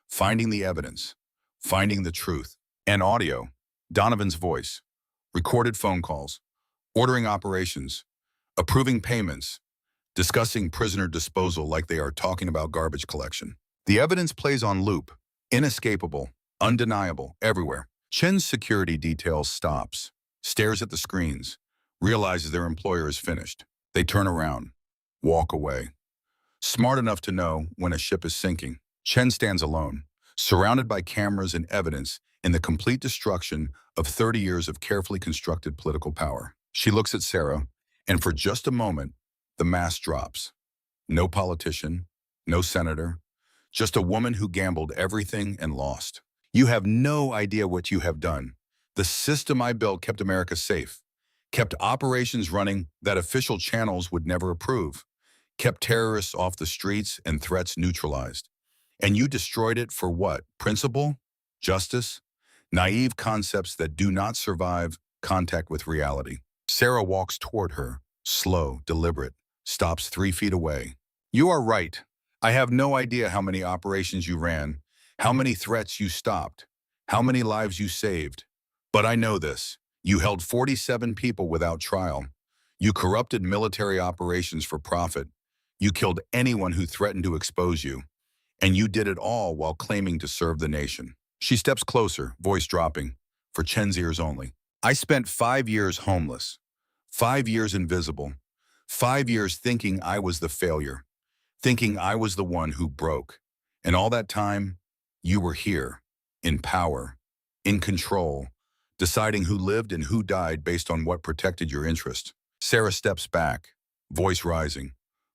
Finding the evidence. Finding the truth. And audio. Donovan's voice. Recorded phone calls. Ordering operations. Approving payments. Discussing prisoner disposal like they are talking about garbage collection. The evidence plays on loop. Inescapable. Undeniable. Everywhere. Chen's security detail stops. Stares at the screens. Realizes their employer is finished. They turn around. Walk away. Smart enough to know when a ship is sinking. Chen stands alone, surrounded by cameras and evidence in the complete destruction of 30 years of carefully constructed political power. She looks at Sarah, and for just a moment, the mask drops. No politician, no senator, just a woman who gambled everything and lost. You have no idea what you have done. The system I built kept America safe, kept operations running that official channels would never approve, kept terrorists off the streets and threats neutralized. And you destroyed it for what? Principle? Justice? Naive concepts that do not survive contact with reality. Sarah walks toward her, slow, deliberate, stops 3 feet away. You are right. I have no idea how many operations you ran, how many threats you stopped, how many lives you saved. But I know this. You held 47 people without trial. You corrupted military operations for profit. You killed anyone who threatened to expose you. And you did it all while claiming to serve the nation. She steps closer, voice dropping, for Chen's ears only. I spent 5 years homeless, 5 years invisible, 5 years thinking I was the failure, thinking I was the one who broke. And all that time, you were here, in power, in control, deciding who lived and who died based on what protected your interest. Sarah steps back, voice rising,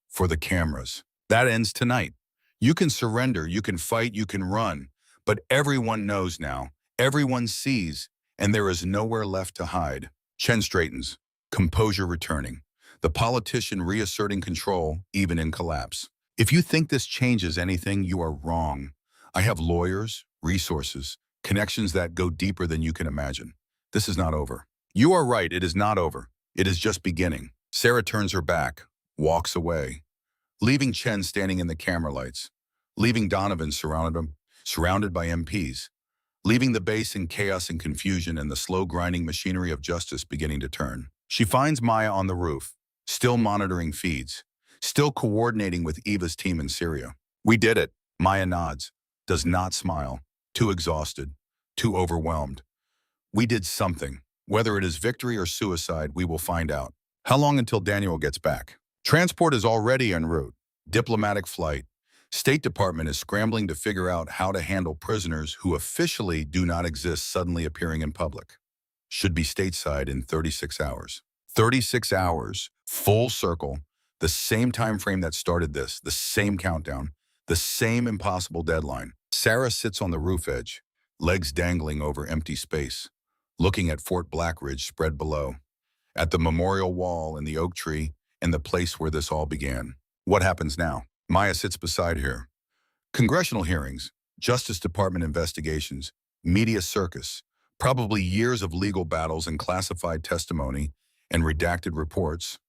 for the cameras. That ends tonight. You can surrender, you can fight, you can run, but everyone knows now, everyone sees, and there is nowhere left to hide. Chen straightens, composure returning, the politician reasserting control even in collapse. If you think this changes anything, you are wrong. I have lawyers, resources, connections that go deeper than you can imagine. This is not over. You are right, it is not over. It is just beginning. Sarah turns her back, walks away, leaving Chen standing in the camera lights, leaving Donovan surrounded by MPs, leaving the base in chaos and confusion and the slow grinding machinery of justice beginning to turn. She finds Maya on the roof, still monitoring feeds, still coordinating with Eva's team in Syria. We did it. Maya nods, does not smile, too exhausted, too overwhelmed. We did something. Whether it is victory or suicide, we will find out. How long until Daniel gets back? Transport is already en route. Diplomatic flight. State Department is scrambling to figure out how to handle prisoners who officially do not exist suddenly appearing in public. Should be stateside in 36 hours. 36 hours, full circle, the same time frame that started this, the same countdown, the same impossible deadline. Sarah sits on the roof edge, legs dangling over empty space, looking at Fort Blackridge spread below, at the memorial wall and the oak tree and the place where this all began. What happens now? Maya sits beside her. Congressional hearings, Justice Department investigations, media circus, probably years of legal battles and classified testimony and redacted reports.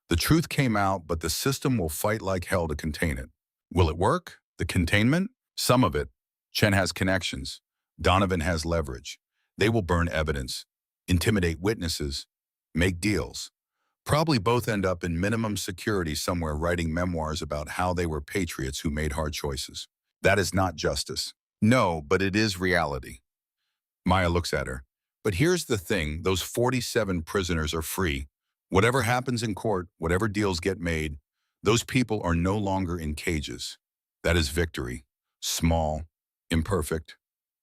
The truth came out, but the system will fight like hell to contain it. Will it work? The containment? Some of it. Chen has connections. Donovan has leverage. They will burn evidence, intimidate witnesses, make deals. Probably both end up in minimum security somewhere writing memoirs about how they were patriots who made hard choices. That is not justice. No, but it is reality. Maya looks at her. But here's the thing, those 47 prisoners are free. Whatever happens in court, whatever deals get made, those people are no longer in cages. That is victory. Small, imperfect,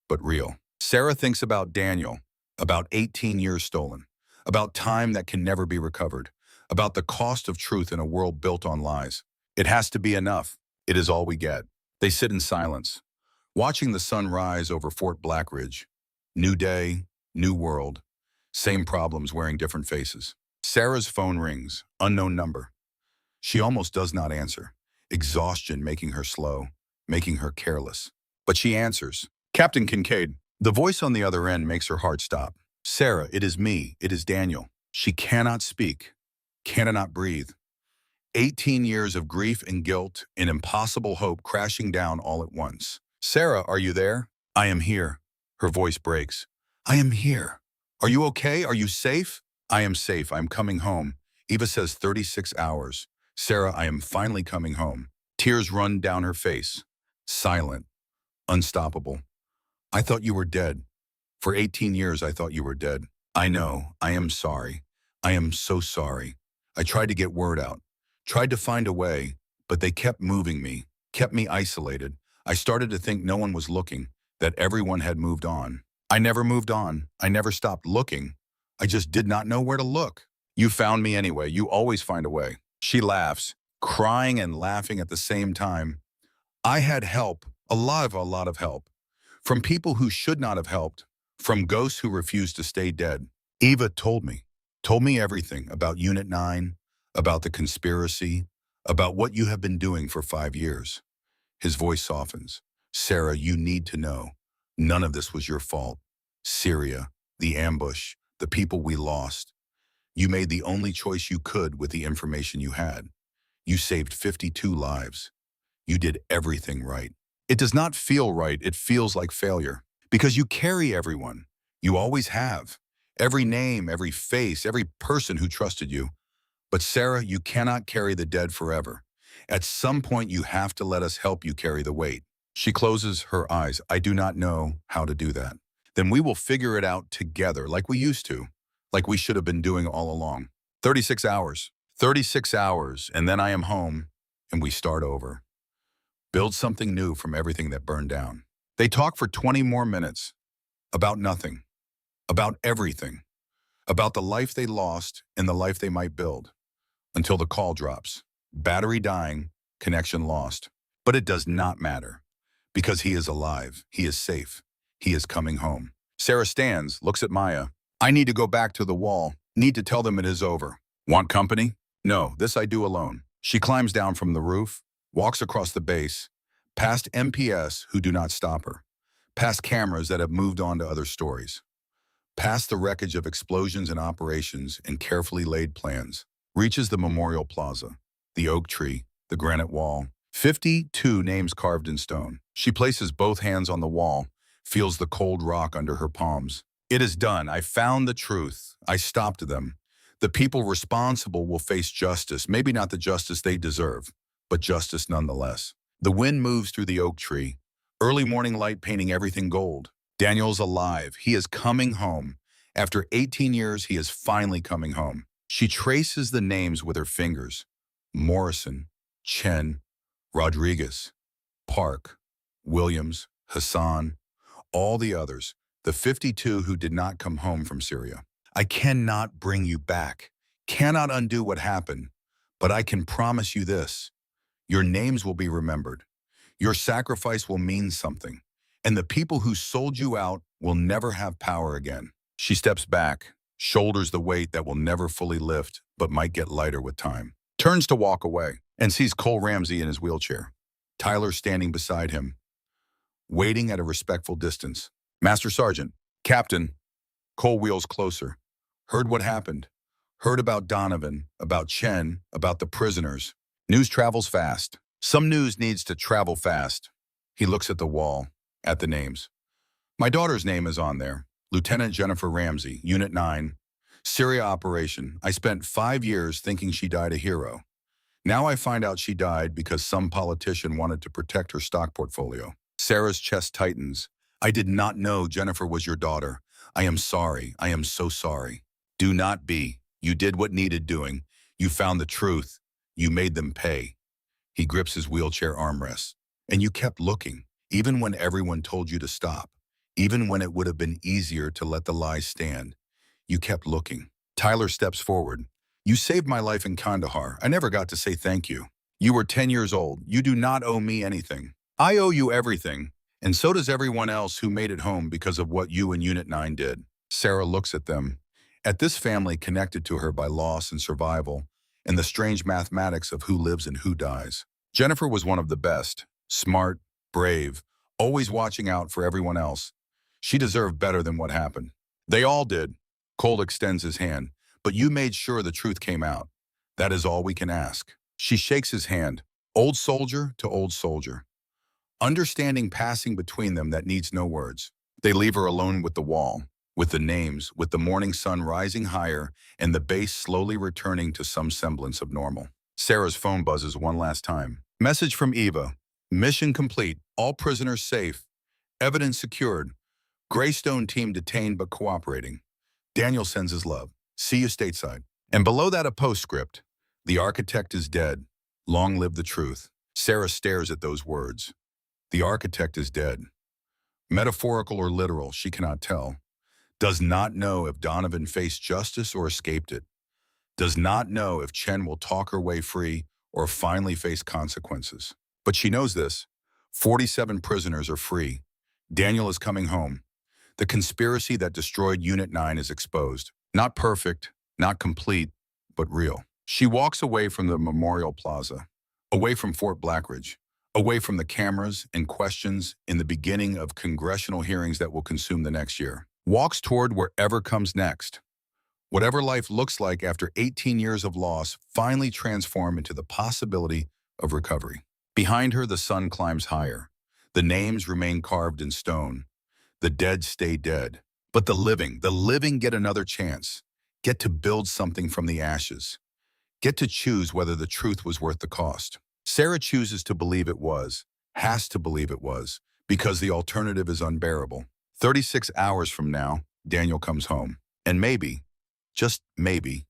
but real. Sarah thinks about Daniel, about 18 years stolen, about time that can never be recovered, about the cost of truth in a world built on lies. It has to be enough. It is all we get. They sit in silence, watching the sun rise over Fort Blackridge. New day, new world, same problems wearing different faces. Sarah's phone rings, unknown number. She almost does not answer, exhaustion making her slow, making her careless. But she answers. Captain Kincaid. The voice on the other end makes her heart stop. Sarah, it is me. It is Daniel. She cannot speak, cannot breathe. 18 years of grief and guilt and impossible hope crashing down all at once. Sarah, are you there? I am here. Her voice breaks. I am here. Are you okay? Are you safe? I am safe. I'm coming home. Eva says 36 hours. Sarah, I am finally coming home. Tears run down her face. Silent. Unstoppable. I thought you were dead. For 18 years, I thought you were dead. I know. I am sorry. I am so sorry. I tried to get word out. Tried to find a way, but they kept moving me, kept me isolated. I started to think no one was looking, that everyone had moved on. I never moved on. I never stopped looking. I just did not know where to look. You found me anyway. You always find a way. She laughs, crying and laughing at the same time. I had help, a lot of help, from people who should not have helped, from ghosts who refused to stay dead. Eva told me everything about Unit 9, about the conspiracy, about what you have been doing for 5 years. His voice softens. Sarah, you need to know. None of this was your fault. Syria, the ambush, the people we lost. You made the only choice you could with the information you had. You saved 52 lives. You did everything right. It does not feel right. It feels like failure. Because you carry everyone. You always have. Every name, every face, every person who trusted you. But Sarah, you cannot carry the dead forever. At some point, you have to let us help you carry the weight. She closes her eyes. I do not know how to do that. Then we will figure it out together like we used to, like we should have been doing all along. 36 hours. 36 hours, and then I am home, and we start over. Build something new from everything that burned down. They talk for 20 more minutes. About nothing. About everything. About the life they lost and the life they might build. Until the call drops. Battery dying, connection lost. But it does not matter. Because he is alive. He is safe. He is coming home. Sarah stands, looks at Maya. I need to go back to the wall. Need to tell them it is over. Want company? No, this I do alone. She climbs down from the roof, walks across the base, past MPS who do not stop her, past cameras that have moved on to other stories, past the wreckage of explosions and operations and carefully laid plans, reaches the memorial plaza, the oak tree, the granite wall, 52 names carved in stone. She places both hands on the wall, feels the cold rock under her palms. It is done. I found the truth. I stopped them. The people responsible will face justice, maybe not the justice they deserve, but justice nonetheless. The wind moves through the oak tree, early morning light painting everything gold. Daniel's alive. He is coming home. After 18 years, he is finally coming home. She traces the names with her fingers. Morrison, Chen, Rodriguez, Park, Williams, Hassan, all the others, the 52 who did not come home from Syria. I cannot bring you back, cannot undo what happened, but I can promise you this. Your names will be remembered. Your sacrifice will mean something, and the people who sold you out will never have power again. She steps back, shoulders the weight that will never fully lift, but might get lighter with time. Turns to walk away, and sees Cole Ramsey in his wheelchair. Tyler standing beside him, waiting at a respectful distance. Master Sergeant, Captain. Cole wheels closer. Heard what happened. Heard about Donovan, about Chen, about the prisoners. News travels fast. Some news needs to travel fast. He looks at the wall, at the names. My daughter's name is on there. Lieutenant Jennifer Ramsey, Unit 9. Syria operation. I spent 5 years thinking she died a hero. Now I find out she died because some politician wanted to protect her stock portfolio. Sarah's chest tightens. I did not know Jennifer was your daughter. I am sorry. I am so sorry. Do not be. You did what needed doing. You found the truth. You made them pay. He grips his wheelchair armrest. And you kept looking, even when everyone told you to stop, even when it would have been easier to let the lies stand. You kept looking. Tyler steps forward. You saved my life in Kandahar. I never got to say thank you. You were 10 years old. You do not owe me anything. I owe you everything, and so does everyone else who made it home because of what you and Unit 9 did. Sarah looks at them, at this family connected to her by loss and survival, and the strange mathematics of who lives and who dies. Jennifer was one of the best, smart, brave, always watching out for everyone else. She deserved better than what happened. They all did. Cole extends his hand. But you made sure the truth came out. That is all we can ask. She shakes his hand, old soldier to old soldier. Understanding passing between them that needs no words. They leave her alone with the wall, with the names, with the morning sun rising higher and the base slowly returning to some semblance of normal. Sarah's phone buzzes one last time. Message from Eva. Mission complete. All prisoners safe. Evidence secured. Greystone team detained but cooperating. Daniel sends his love. See you stateside. And below that a postscript. The architect is dead. Long live the truth. Sarah stares at those words. The architect is dead. Metaphorical or literal, she cannot tell. Does not know if Donovan faced justice or escaped it. Does not know if Chen will talk her way free or finally face consequences. But she knows this. 47 prisoners are free. Daniel is coming home. The conspiracy that destroyed Unit 9 is exposed. Not perfect, not complete, but real. She walks away from the Memorial Plaza, away from Fort Blackridge, away from the cameras and questions in the beginning of congressional hearings that will consume the next year. Walks toward wherever comes next. Whatever life looks like after 18 years of loss finally transform into the possibility of recovery. Behind her, the sun climbs higher. The names remain carved in stone. The dead stay dead. But the living get another chance, get to build something from the ashes, get to choose whether the truth was worth the cost. Sarah chooses to believe it was, has to believe it was, because the alternative is unbearable. 36 hours from now, Daniel comes home. And maybe, just maybe,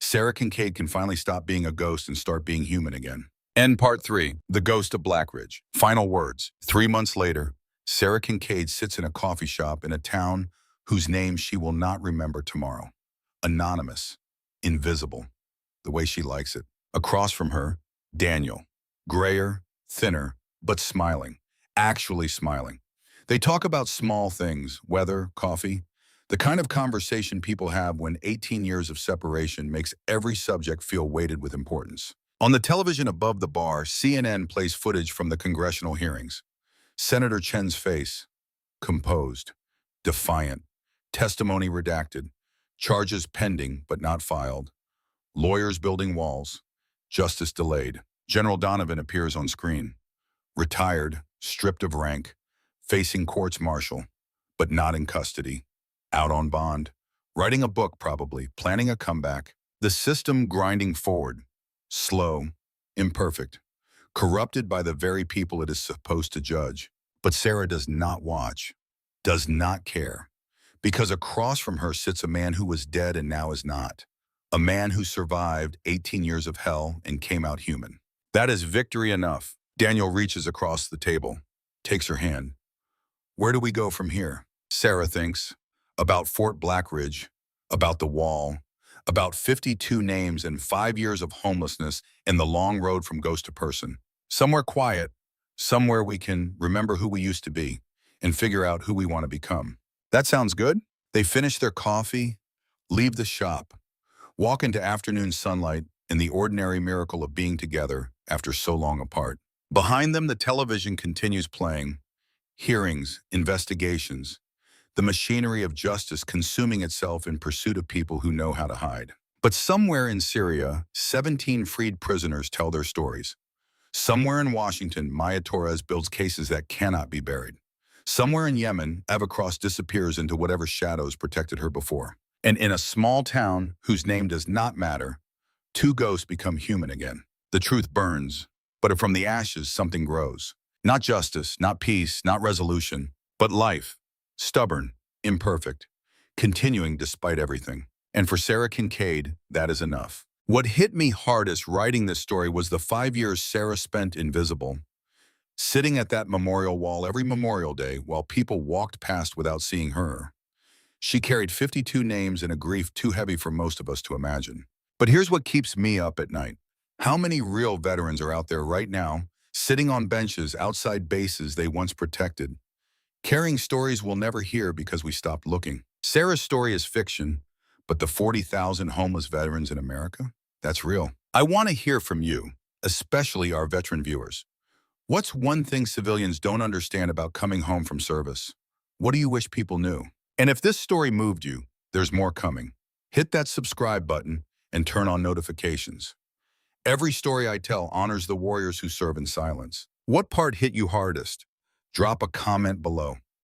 Sarah Kincaid can finally stop being a ghost and start being human again. End part 3, The Ghost of Blackridge. Final words. 3 months later, Sarah Kincaid sits in a coffee shop in a town whose name she will not remember tomorrow. Anonymous, invisible, the way she likes it. Across from her, Daniel, grayer, thinner, but smiling, actually smiling. They talk about small things, weather, coffee, the kind of conversation people have when 18 years of separation makes every subject feel weighted with importance. On the television above the bar, CNN plays footage from the congressional hearings. Senator Chen's face, composed, defiant, testimony redacted, charges pending but not filed, lawyers building walls, justice delayed. General Donovan appears on screen, retired, stripped of rank, facing courts-martial, but not in custody, out on bond, writing a book probably, planning a comeback, the system grinding forward, slow, imperfect, corrupted by the very people it is supposed to judge. But Sarah does not watch, does not care, because across from her sits a man who was dead and now is not. A man who survived 18 years of hell and came out human. That is victory enough. Daniel reaches across the table, takes her hand. Where do we go from here? Sarah thinks. About Fort Blackridge, about the wall, about 52 names and 5 years of homelessness and the long road from ghost to person. Somewhere quiet, somewhere we can remember who we used to be and figure out who we want to become. That sounds good. They finish their coffee, leave the shop, walk into afternoon sunlight and the ordinary miracle of being together after so long apart. Behind them, the television continues playing. Hearings, investigations, the machinery of justice consuming itself in pursuit of people who know how to hide. But somewhere in Syria, 17 freed prisoners tell their stories. Somewhere in Washington, Maya Torres builds cases that cannot be buried. Somewhere in Yemen, Eva Cross disappears into whatever shadows protected her before. And in a small town whose name does not matter, two ghosts become human again. The truth burns, but from the ashes something grows. Not justice, not peace, not resolution, but life. Stubborn, imperfect, continuing despite everything. And for Sarah Kincaid, that is enough. What hit me hardest writing this story was the 5 years Sarah spent invisible, sitting at that memorial wall every Memorial Day while people walked past without seeing her. She carried 52 names in a grief too heavy for most of us to imagine. But here's what keeps me up at night. How many real veterans are out there right now, sitting on benches outside bases they once protected, carrying stories we'll never hear because we stopped looking? Sarah's story is fiction, but the 40,000 homeless veterans in America, that's real. I want to hear from you, especially our veteran viewers. What's one thing civilians don't understand about coming home from service? What do you wish people knew? And if this story moved you, there's more coming. Hit that subscribe button and turn on notifications. Every story I tell honors the warriors who serve in silence. What part hit you hardest? Drop a comment below.